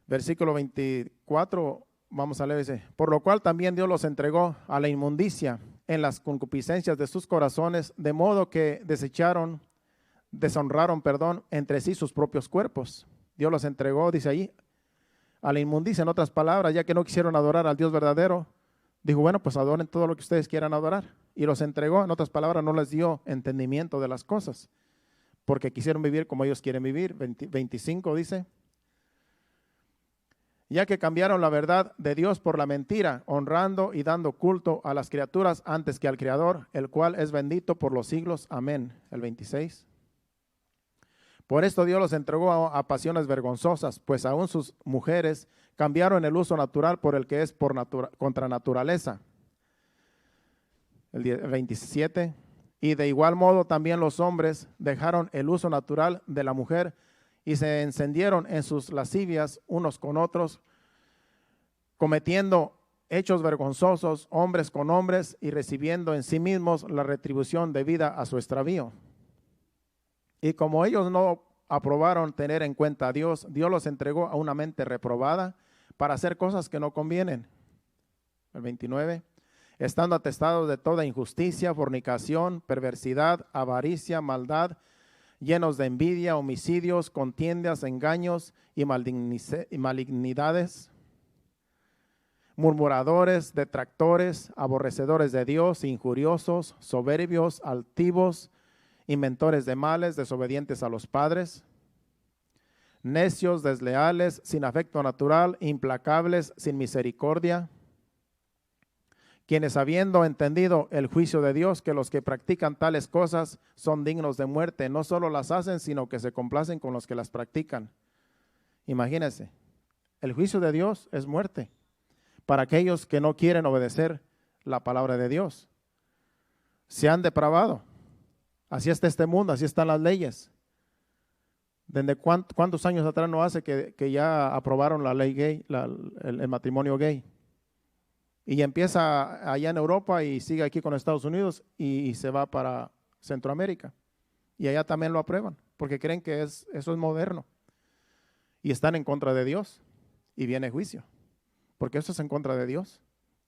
Versículo 24, vamos a leer, dice: por lo cual también Dios los entregó a la inmundicia en las concupiscencias de sus corazones, de modo que deshonraron entre sí sus propios cuerpos. Dios los entregó, dice ahí, a la inmundicia, en otras palabras, ya que no quisieron adorar al Dios verdadero, dijo, bueno, pues adoren todo lo que ustedes quieran adorar. Y los entregó, en otras palabras, no les dio entendimiento de las cosas, porque quisieron vivir como ellos quieren vivir. 25 dice, ya que cambiaron la verdad de Dios por la mentira, honrando y dando culto a las criaturas antes que al Creador, el cual es bendito por los siglos. Amén. El 26. Por esto Dios los entregó a pasiones vergonzosas, pues aún sus mujeres cambiaron el uso natural por el que es contra naturaleza. El 27. Y de igual modo también los hombres dejaron el uso natural de la mujer y se encendieron en sus lascivias unos con otros, cometiendo hechos vergonzosos, hombres con hombres, y recibiendo en sí mismos la retribución debida a su extravío. Y como ellos no aprobaron tener en cuenta a Dios, Dios los entregó a una mente reprobada para hacer cosas que no convienen. El 29. Estando atestados de toda injusticia, fornicación, perversidad, avaricia, maldad, llenos de envidia, homicidios, contiendas, engaños y malignidades, murmuradores, detractores, aborrecedores de Dios, injuriosos, soberbios, altivos, inventores de males, desobedientes a los padres, necios, desleales, sin afecto natural, implacables, sin misericordia, quienes habiendo entendido el juicio de Dios, que los que practican tales cosas son dignos de muerte, no solo las hacen, sino que se complacen con los que las practican. Imagínense, el juicio de Dios es muerte para aquellos que no quieren obedecer la palabra de Dios. Se han depravado. Así está este mundo, así están las leyes. ¿Desde cuántos años atrás no hace que ya aprobaron la ley gay, el matrimonio gay? Y empieza allá en Europa y sigue aquí con Estados Unidos y se va para Centroamérica. Y allá también lo aprueban, porque creen que eso es moderno. Y están en contra de Dios. Y viene juicio, porque eso es en contra de Dios.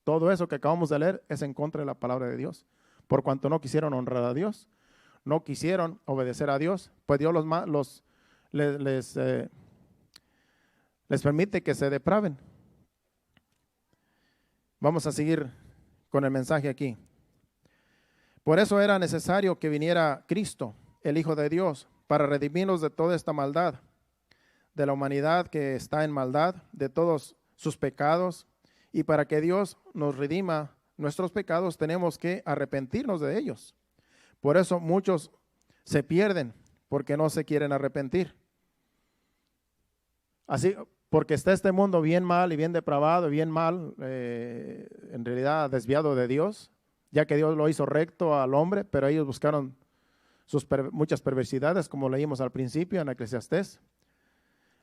Todo eso que acabamos de leer es en contra de la palabra de Dios. Por cuanto no quisieron honrar a Dios, no quisieron obedecer a Dios, pues Dios les les permite que se depraven. Vamos a seguir con el mensaje aquí. Por eso era necesario que viniera Cristo, el Hijo de Dios, para redimirnos de toda esta maldad, de la humanidad que está en maldad, de todos sus pecados, y para que Dios nos redima nuestros pecados tenemos que arrepentirnos de ellos. Por eso muchos se pierden porque no se quieren arrepentir. Así, porque está este mundo bien mal y bien depravado y bien mal, en realidad desviado de Dios, ya que Dios lo hizo recto al hombre, pero ellos buscaron muchas perversidades, como leímos al principio en Eclesiastés.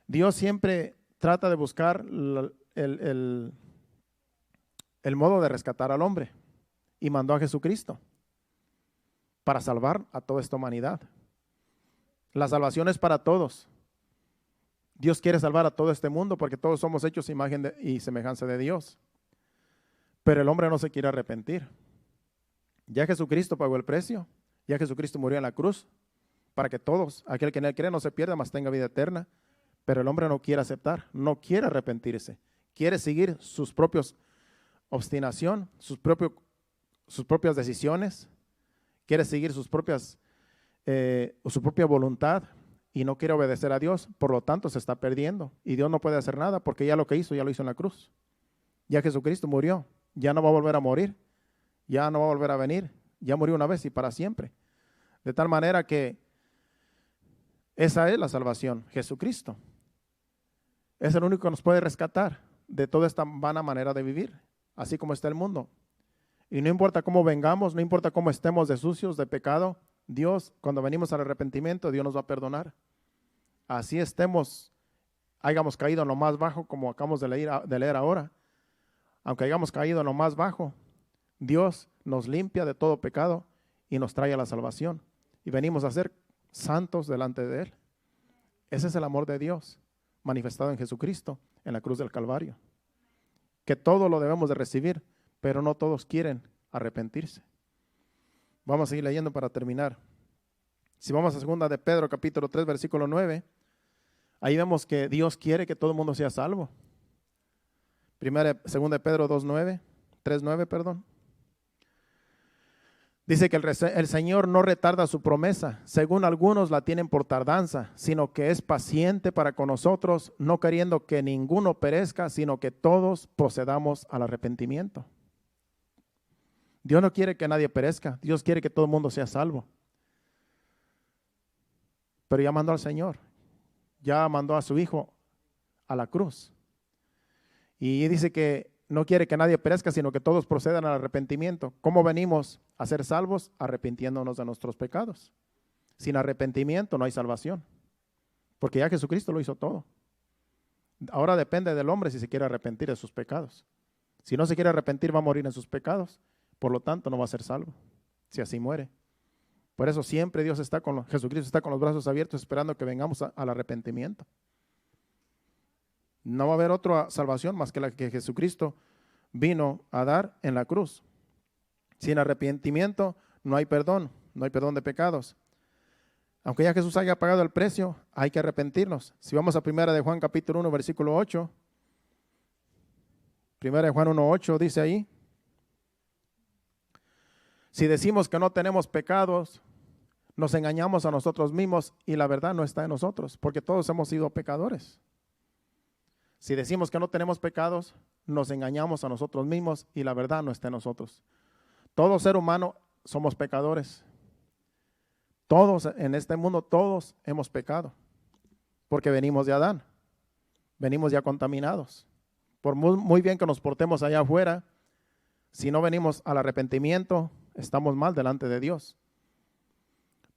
Dios siempre trata de buscar el modo de rescatar al hombre y mandó a Jesucristo para salvar a toda esta humanidad. La salvación es para todos. Dios quiere salvar a todo este mundo porque todos somos hechos imagen y semejanza de Dios. Pero el hombre no se quiere arrepentir. Ya Jesucristo pagó el precio. Ya Jesucristo murió en la cruz para que todos, aquel que en él cree, no se pierda, mas tenga vida eterna. Pero el hombre no quiere aceptar, no quiere arrepentirse. Quiere seguir sus propios obstinación, sus propias decisiones. Quiere seguir su propia voluntad y no quiere obedecer a Dios. Por lo tanto, se está perdiendo. Y Dios no puede hacer nada porque ya lo que hizo, ya lo hizo en la cruz. Ya Jesucristo murió. Ya no va a volver a morir. Ya no va a volver a venir. Ya murió una vez y para siempre. De tal manera que esa es la salvación, Jesucristo. Es el único que nos puede rescatar de toda esta vana manera de vivir, así como está el mundo. Y no importa cómo vengamos, no importa cómo estemos de sucios, de pecado, Dios, cuando venimos al arrepentimiento, Dios nos va a perdonar. Así estemos, hayamos caído en lo más bajo, como acabamos de leer ahora. Aunque hayamos caído en lo más bajo, Dios nos limpia de todo pecado y nos trae a la salvación. Y venimos a ser santos delante de Él. Ese es el amor de Dios manifestado en Jesucristo, en la cruz del Calvario. Que todo lo debemos de recibir, pero no todos quieren arrepentirse. Vamos a seguir leyendo para terminar. Si vamos a 2 de Pedro, capítulo 3, versículo 9, ahí vemos que Dios quiere que todo el mundo sea salvo. 2 de Pedro 3:9, perdón. Dice que el Señor no retarda su promesa, según algunos la tienen por tardanza, sino que es paciente para con nosotros, no queriendo que ninguno perezca, sino que todos procedamos al arrepentimiento. Dios no quiere que nadie perezca, Dios quiere que todo el mundo sea salvo. Pero ya mandó al Señor, ya mandó a su Hijo a la cruz. Y dice que no quiere que nadie perezca, sino que todos procedan al arrepentimiento. ¿Cómo venimos a ser salvos? Arrepintiéndonos de nuestros pecados. Sin arrepentimiento no hay salvación, porque ya Jesucristo lo hizo todo. Ahora depende del hombre si se quiere arrepentir de sus pecados. Si no se quiere arrepentir, va a morir en sus pecados. Por lo tanto, no va a ser salvo, si así muere. Por eso siempre Jesucristo está con los brazos abiertos esperando que vengamos al arrepentimiento. No va a haber otra salvación más que la que Jesucristo vino a dar en la cruz. Sin arrepentimiento no hay perdón de pecados. Aunque ya Jesús haya pagado el precio, hay que arrepentirnos. Si vamos a 1 de Juan capítulo 1, versículo 8. 1 de Juan 1:8 dice ahí: si decimos que no tenemos pecados, nos engañamos a nosotros mismos y la verdad no está en nosotros, porque todos hemos sido pecadores. Si decimos que no tenemos pecados, nos engañamos a nosotros mismos y la verdad no está en nosotros. Todo ser humano somos pecadores. Todos en este mundo, todos hemos pecado, porque venimos de Adán, venimos ya contaminados. Por muy bien que nos portemos allá afuera, si no venimos al arrepentimiento, estamos mal delante de Dios.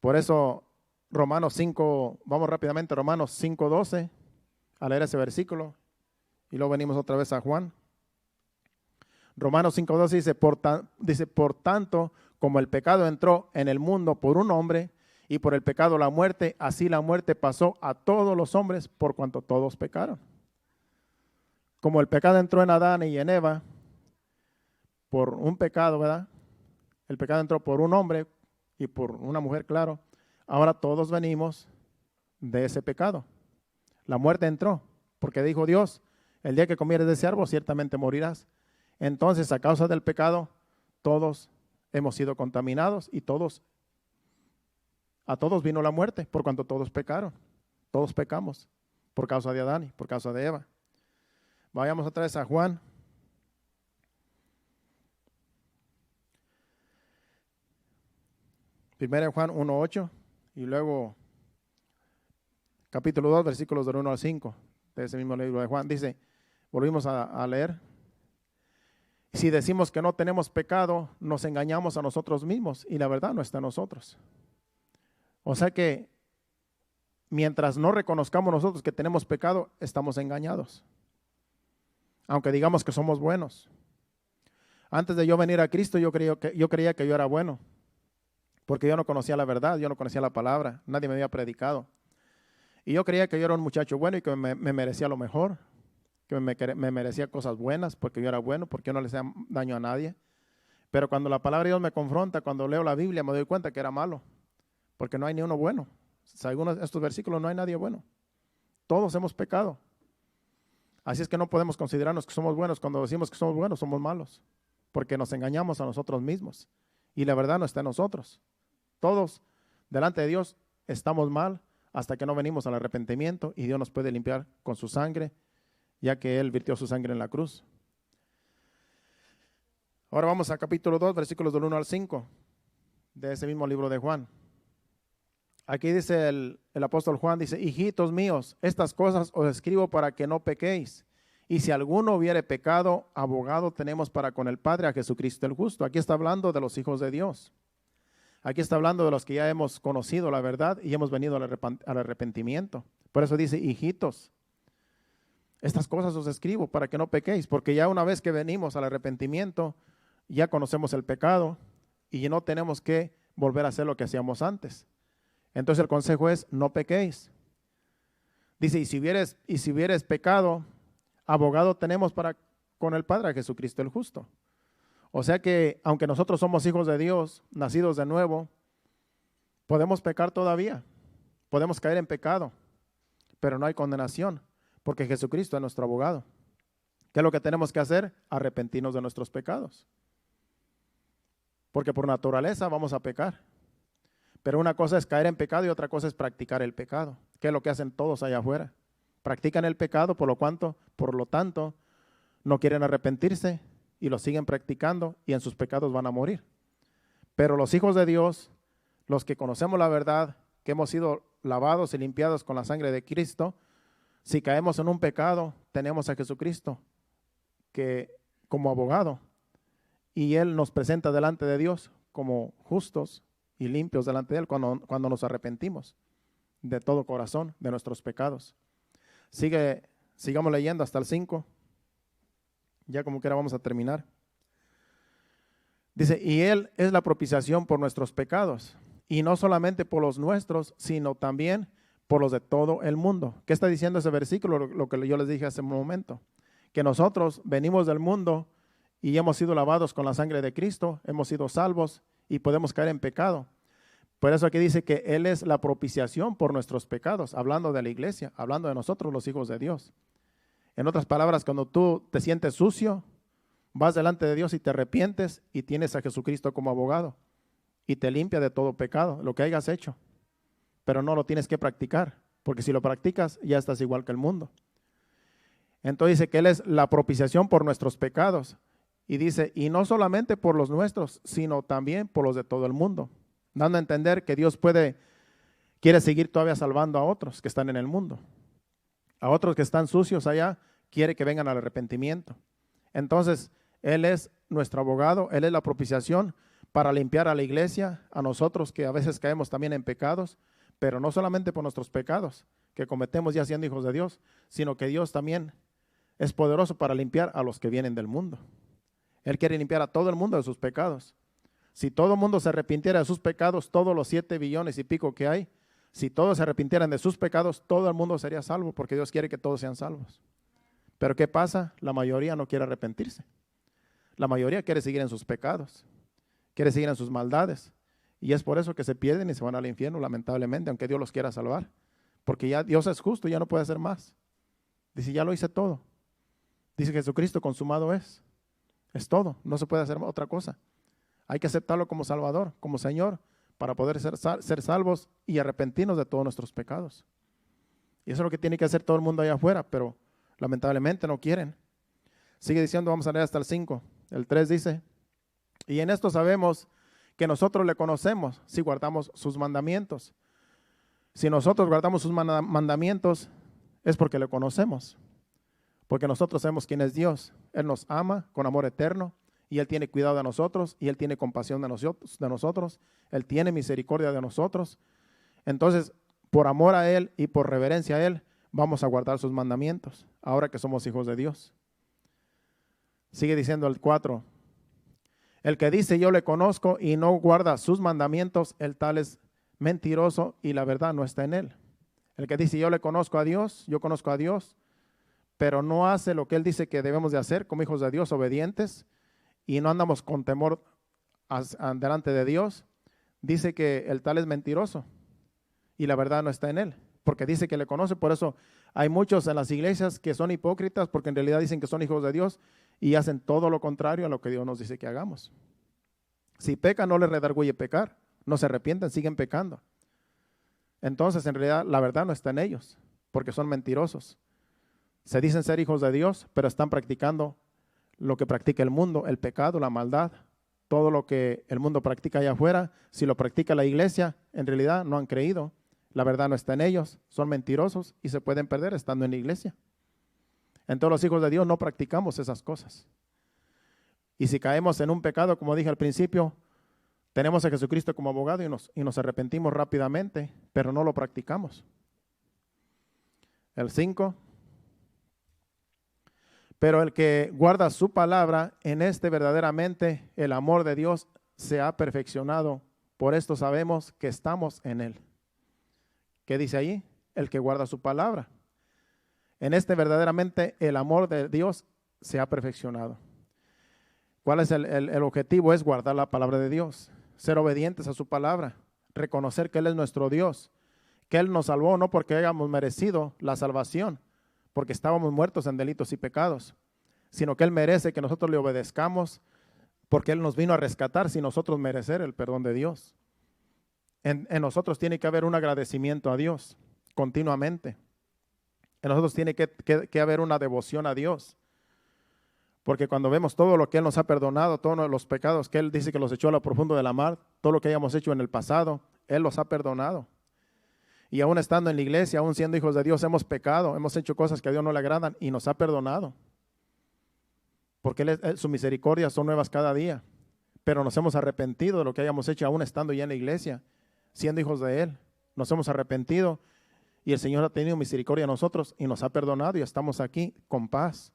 Por eso Romanos 5, vamos rápidamente, Romanos 5:12, a leer ese versículo. Y luego venimos otra vez a Juan. Romanos 5:12 dice, por tanto, como el pecado entró en el mundo por un hombre, y por el pecado la muerte, así la muerte pasó a todos los hombres por cuanto todos pecaron. Como el pecado entró en Adán y en Eva, por un pecado, ¿verdad? El pecado entró por un hombre y por una mujer, claro. Ahora todos venimos de ese pecado. La muerte entró. porque dijo Dios, el día que comieres de ese árbol ciertamente morirás. Entonces, a causa del pecado, todos hemos sido contaminados y a todos vino la muerte, por cuanto todos pecaron. Todos pecamos por causa de Adán y por causa de Eva. Vayamos otra vez a Juan. Primero Juan 1:8 y luego capítulo 2, versículos del 1 al 5 de ese mismo libro de Juan. Dice, volvimos a leer. Si decimos que no tenemos pecado, nos engañamos a nosotros mismos y la verdad no está en nosotros. O sea que mientras no reconozcamos nosotros que tenemos pecado, estamos engañados. Aunque digamos que somos buenos. Antes de yo venir a Cristo, yo creía que yo era bueno. Porque yo no conocía la verdad, yo no conocía la palabra, nadie me había predicado. Y yo creía que yo era un muchacho bueno y que me merecía lo mejor, que me merecía cosas buenas porque yo era bueno, porque yo no le hacía daño a nadie. Pero cuando la palabra de Dios me confronta, cuando leo la Biblia, me doy cuenta que era malo, porque no hay ni uno bueno. Según estos versículos no hay nadie bueno. Todos hemos pecado. Así es que no podemos considerarnos que somos buenos. Cuando decimos que somos buenos, somos malos, porque nos engañamos a nosotros mismos y la verdad no está en nosotros. Todos delante de Dios estamos mal hasta que no venimos al arrepentimiento y Dios nos puede limpiar con su sangre, ya que Él virtió su sangre en la cruz. Ahora vamos a capítulo 2, versículos del 1 al 5 de ese mismo libro de Juan. Aquí dice el apóstol Juan, dice, hijitos míos, estas cosas os escribo para que no pequéis. Y si alguno hubiere pecado, abogado tenemos para con el Padre, a Jesucristo el justo. Aquí está hablando de los hijos de Dios. Aquí está hablando de los que ya hemos conocido la verdad y hemos venido al arrepentimiento. Por eso dice, hijitos, estas cosas os escribo para que no pequéis, porque ya una vez que venimos al arrepentimiento, ya conocemos el pecado y no tenemos que volver a hacer lo que hacíamos antes. Entonces el consejo es, no pequéis. Dice, y si hubieres pecado, abogado tenemos para con el Padre, a Jesucristo el justo. O sea que, aunque nosotros somos hijos de Dios, nacidos de nuevo, podemos pecar todavía, podemos caer en pecado, pero no hay condenación, porque Jesucristo es nuestro abogado. ¿Qué es lo que tenemos que hacer? Arrepentirnos de nuestros pecados. Porque por naturaleza vamos a pecar. Pero una cosa es caer en pecado y otra cosa es practicar el pecado, que es lo que hacen todos allá afuera. Practican el pecado, por lo tanto, no quieren arrepentirse y lo siguen practicando y en sus pecados van a morir. Pero los hijos de Dios, los que conocemos la verdad, que hemos sido lavados y limpiados con la sangre de Cristo, si caemos en un pecado, tenemos a Jesucristo que como abogado y Él nos presenta delante de Dios como justos y limpios delante de Él cuando nos arrepentimos de todo corazón de nuestros pecados. Sigamos leyendo hasta el 5. Ya como quiera vamos a terminar. Dice, y Él es la propiciación por nuestros pecados, y no solamente por los nuestros, sino también por los de todo el mundo. ¿Qué está diciendo ese versículo? Lo que yo les dije hace un momento. Que nosotros venimos del mundo y hemos sido lavados con la sangre de Cristo, hemos sido salvos y podemos caer en pecado. Por eso aquí dice que Él es la propiciación por nuestros pecados, hablando de la iglesia, hablando de nosotros los hijos de Dios. En otras palabras, cuando tú te sientes sucio, vas delante de Dios y te arrepientes y tienes a Jesucristo como abogado y te limpia de todo pecado, lo que hayas hecho. Pero no lo tienes que practicar, porque si lo practicas ya estás igual que el mundo. Entonces dice que Él es la propiciación por nuestros pecados. Y dice, y no solamente por los nuestros, sino también por los de todo el mundo. Dando a entender que Dios quiere seguir todavía salvando a otros que están en el mundo. A otros que están sucios allá, quiere que vengan al arrepentimiento. Entonces, Él es nuestro abogado, Él es la propiciación para limpiar a la iglesia, a nosotros que a veces caemos también en pecados, pero no solamente por nuestros pecados que cometemos ya siendo hijos de Dios, sino que Dios también es poderoso para limpiar a los que vienen del mundo. Él quiere limpiar a todo el mundo de sus pecados. Si todo el mundo se arrepintiera de sus pecados, todos los 7 billones y pico que hay, si todos se arrepintieran de sus pecados, todo el mundo sería salvo, porque Dios quiere que todos sean salvos. Pero ¿qué pasa? La mayoría no quiere arrepentirse. La mayoría quiere seguir en sus pecados, quiere seguir en sus maldades. Y es por eso que se pierden y se van al infierno, lamentablemente, aunque Dios los quiera salvar. Porque ya Dios es justo, ya no puede hacer más. Dice, ya lo hice todo. Dice, Jesucristo consumado es. Es todo, no se puede hacer otra cosa. Hay que aceptarlo como Salvador, como Señor, para poder ser salvos y arrepentirnos de todos nuestros pecados. Y eso es lo que tiene que hacer todo el mundo allá afuera, pero lamentablemente no quieren. Sigue diciendo, vamos a leer hasta el 5. El 3 dice, y en esto sabemos que nosotros le conocemos si guardamos sus mandamientos. Si nosotros guardamos sus mandamientos, es porque le conocemos. Porque nosotros sabemos quién es Dios. Él nos ama con amor eterno y Él tiene cuidado de nosotros y Él tiene compasión de nosotros. Él tiene misericordia de nosotros. Entonces, por amor a Él y por reverencia a Él, vamos a guardar sus mandamientos, ahora que somos hijos de Dios. Sigue diciendo el 4. El que dice yo le conozco y no guarda sus mandamientos, el tal es mentiroso y la verdad no está en él. El que dice yo le conozco a Dios, yo conozco a Dios, pero no hace lo que Él dice que debemos de hacer como hijos de Dios, obedientes, y no andamos con temor delante de Dios, dice que el tal es mentiroso y la verdad no está en Él, porque dice que le conoce. Por eso hay muchos en las iglesias que son hipócritas, porque en realidad dicen que son hijos de Dios y hacen todo lo contrario a lo que Dios nos dice que hagamos. Si pecan, no les redarguye pecar, no se arrepienten, siguen pecando. Entonces, en realidad, la verdad no está en ellos, porque son mentirosos. Se dicen ser hijos de Dios, pero están practicando lo que practica el mundo, el pecado, la maldad, todo lo que el mundo practica allá afuera. Si lo practica la iglesia, en realidad no han creído. La verdad no está en ellos, son mentirosos y se pueden perder estando en la iglesia. Entonces los hijos de Dios no practicamos esas cosas. Y si caemos en un pecado, como dije al principio, tenemos a Jesucristo como abogado y nos arrepentimos rápidamente, pero no lo practicamos. El 5. Pero el que guarda su palabra, en este verdaderamente el amor de Dios se ha perfeccionado. Por esto sabemos que estamos en Él. ¿Qué dice ahí? El que guarda su palabra. En este verdaderamente el amor de Dios se ha perfeccionado. ¿Cuál es el objetivo? Es guardar la palabra de Dios, ser obedientes a su palabra, reconocer que Él es nuestro Dios, que Él nos salvó no porque hayamos merecido la salvación, porque estábamos muertos en delitos y pecados, sino que Él merece que nosotros le obedezcamos, porque Él nos vino a rescatar sin nosotros merecer el perdón de Dios. En nosotros tiene que haber un agradecimiento a Dios continuamente. En nosotros tiene que haber una devoción a Dios. Porque cuando vemos todo lo que Él nos ha perdonado, todos los pecados que Él dice que los echó a lo profundo de la mar, todo lo que hayamos hecho en el pasado, Él los ha perdonado. Y aún estando en la iglesia, aún siendo hijos de Dios, hemos pecado, hemos hecho cosas que a Dios no le agradan y nos ha perdonado. Porque su misericordia son nuevas cada día. Pero nos hemos arrepentido de lo que hayamos hecho aún estando ya en la iglesia, siendo hijos de Él. Nos hemos arrepentido y el Señor ha tenido misericordia a nosotros y nos ha perdonado y estamos aquí con paz,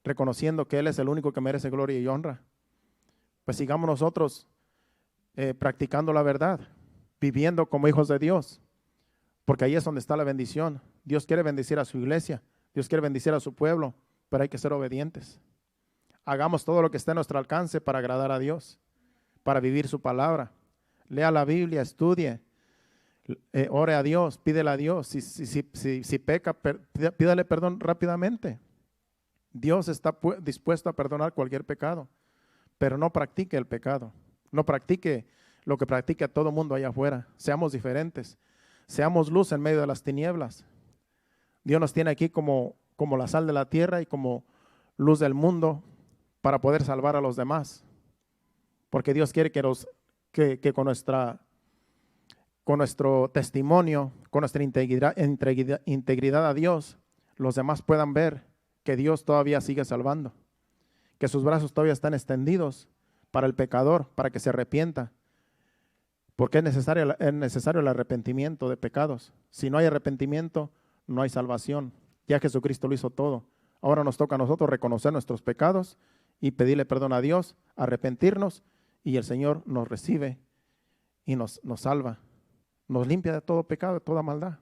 reconociendo que Él es el único que merece gloria y honra. Pues sigamos nosotros practicando la verdad, viviendo como hijos de Dios. Porque ahí es donde está la bendición. Dios quiere bendecir a su iglesia, Dios quiere bendecir a su pueblo, pero hay que ser obedientes. Hagamos todo lo que esté a nuestro alcance para agradar a Dios, para vivir su palabra. Lea la Biblia, estudie, ore a Dios, pídele a Dios. Si peca, pídale perdón rápidamente. Dios está dispuesto a perdonar cualquier pecado, pero no practique el pecado. No practique lo que practica todo el mundo allá afuera. Seamos diferentes. Seamos luz en medio de las tinieblas. Dios nos tiene aquí como la sal de la tierra y como luz del mundo para poder salvar a los demás. Porque Dios quiere que con nuestro testimonio, con nuestra integridad a Dios, los demás puedan ver que Dios todavía sigue salvando, que sus brazos todavía están extendidos para el pecador, para que se arrepienta. Porque es necesario el arrepentimiento de pecados. Si no hay arrepentimiento, no hay salvación. Ya Jesucristo lo hizo todo. Ahora nos toca a nosotros reconocer nuestros pecados y pedirle perdón a Dios, arrepentirnos, y el Señor nos recibe y nos salva. Nos limpia de todo pecado, de toda maldad.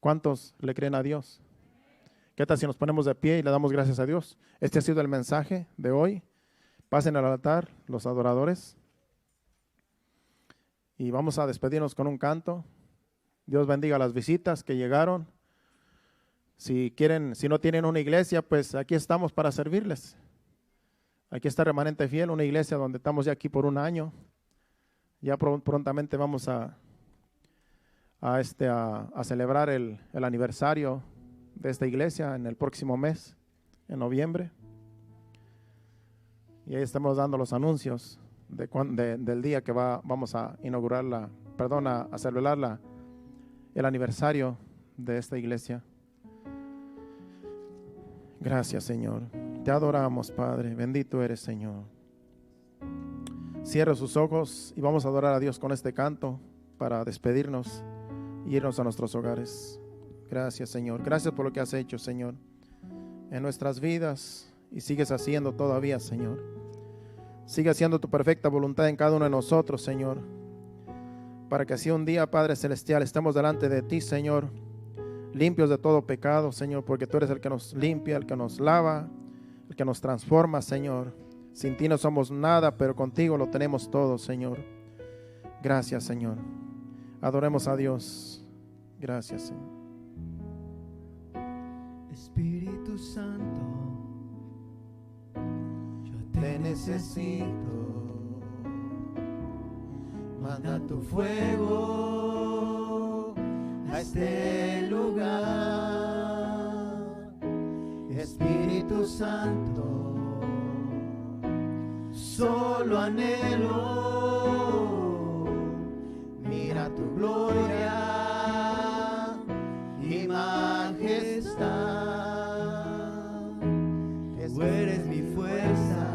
¿Cuántos le creen a Dios? ¿Qué tal si nos ponemos de pie y le damos gracias a Dios? Este ha sido el mensaje de hoy. Pasen al altar los adoradores. Y vamos a despedirnos con un canto. Dios bendiga las visitas que llegaron. Si no tienen una iglesia, pues aquí estamos para servirles. Aquí está Remanente Fiel, una iglesia donde estamos ya aquí por un año. Ya prontamente vamos a celebrar el aniversario de esta iglesia en el próximo mes, en noviembre. Y ahí estamos dando los anuncios del día que vamos a inaugurar a celebrar el aniversario de esta iglesia. Gracias, Señor. Te adoramos, Padre. Bendito eres, Señor. Cierra sus ojos y vamos a adorar a Dios con este canto para despedirnos y irnos a nuestros hogares. Gracias, Señor. Gracias por lo que has hecho, Señor, en nuestras vidas y sigues haciendo todavía, Señor. Sigue haciendo tu perfecta voluntad en cada uno de nosotros, Señor, para que así un día, Padre Celestial, estemos delante de ti, Señor, limpios de todo pecado, Señor, porque tú eres el que nos limpia, el que nos lava, el que nos transforma, Señor. Sin ti no somos nada, pero contigo lo tenemos todo, Señor. Gracias, Señor. Adoremos a Dios. Gracias, Señor. Espíritu Santo, yo te necesito. Manda tu fuego a este lugar. Espíritu Santo, solo anhelo mira tu gloria y majestad. Tú eres mi fuerza,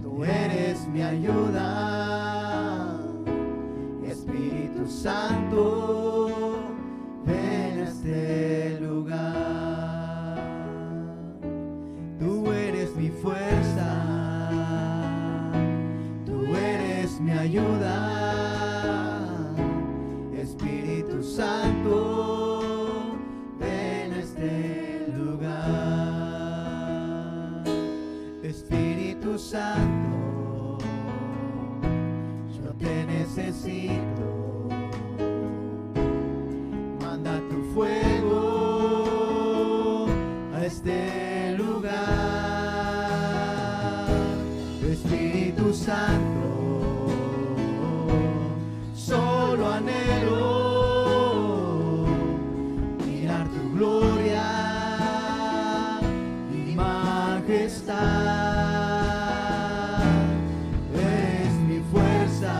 tú eres mi ayuda. Espíritu Santo, ven a este lugar. Tú eres mi fuerza, tú eres mi ayuda. Espíritu Santo, ven a este lugar. Espíritu Santo, yo te necesito. Manda tu fuego a este lugar. Espíritu Santo, solo anhelo mirar tu gloria y majestad. Eres mi fuerza,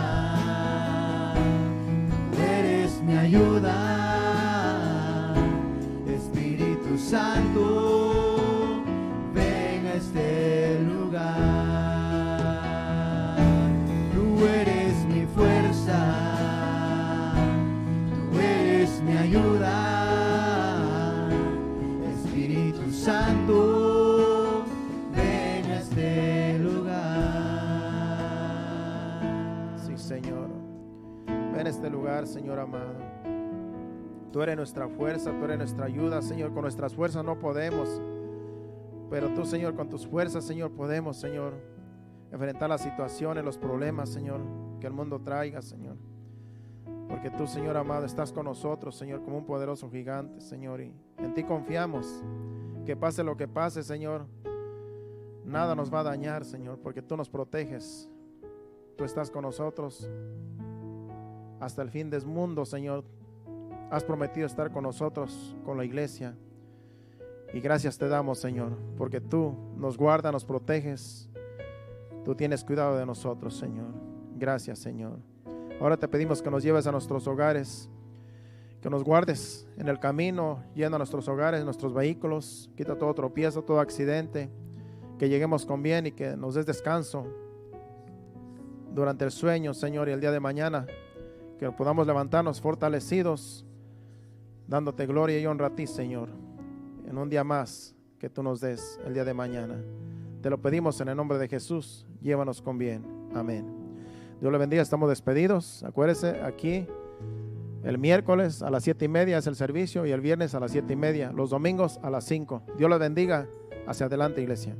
eres mi ayuda. Espíritu Santo, ven a este lugar. Tú eres mi fuerza, tú eres mi ayuda. Espíritu Santo, ven a este lugar. Sí, Señor. Ven a este lugar, Señor amado. Tú eres nuestra fuerza, tú eres nuestra ayuda, Señor. Con nuestras fuerzas no podemos, pero tú, Señor, con tus fuerzas, Señor, podemos, Señor, enfrentar las situaciones, los problemas, Señor, que el mundo traiga, Señor. Porque tú, Señor amado, estás con nosotros, Señor, como un poderoso gigante, Señor, y en ti confiamos. Que pase lo que pase, Señor, nada nos va a dañar, Señor, porque tú nos proteges. Tú estás con nosotros hasta el fin del mundo, Señor. Has prometido estar con nosotros, con la iglesia. Y gracias te damos, Señor, porque tú nos guardas, nos proteges. Tú tienes cuidado de nosotros, Señor. Gracias, Señor. Ahora te pedimos que nos lleves a nuestros hogares, que nos guardes en el camino, yendo a nuestros hogares, nuestros vehículos. Quita todo tropiezo, todo accidente, que lleguemos con bien y que nos des descanso durante el sueño, Señor, y el día de mañana, que podamos levantarnos fortalecidos, dándote gloria y honra a ti, Señor, en un día más que tú nos des el día de mañana. Te lo pedimos en el nombre de Jesús. Llévanos con bien. Amén. Dios le bendiga. Estamos despedidos. Acuérdese, aquí el miércoles a las 7:30 es el servicio y el viernes a las 7:30. Los domingos a las 5. Dios le bendiga. Hacia adelante, iglesia.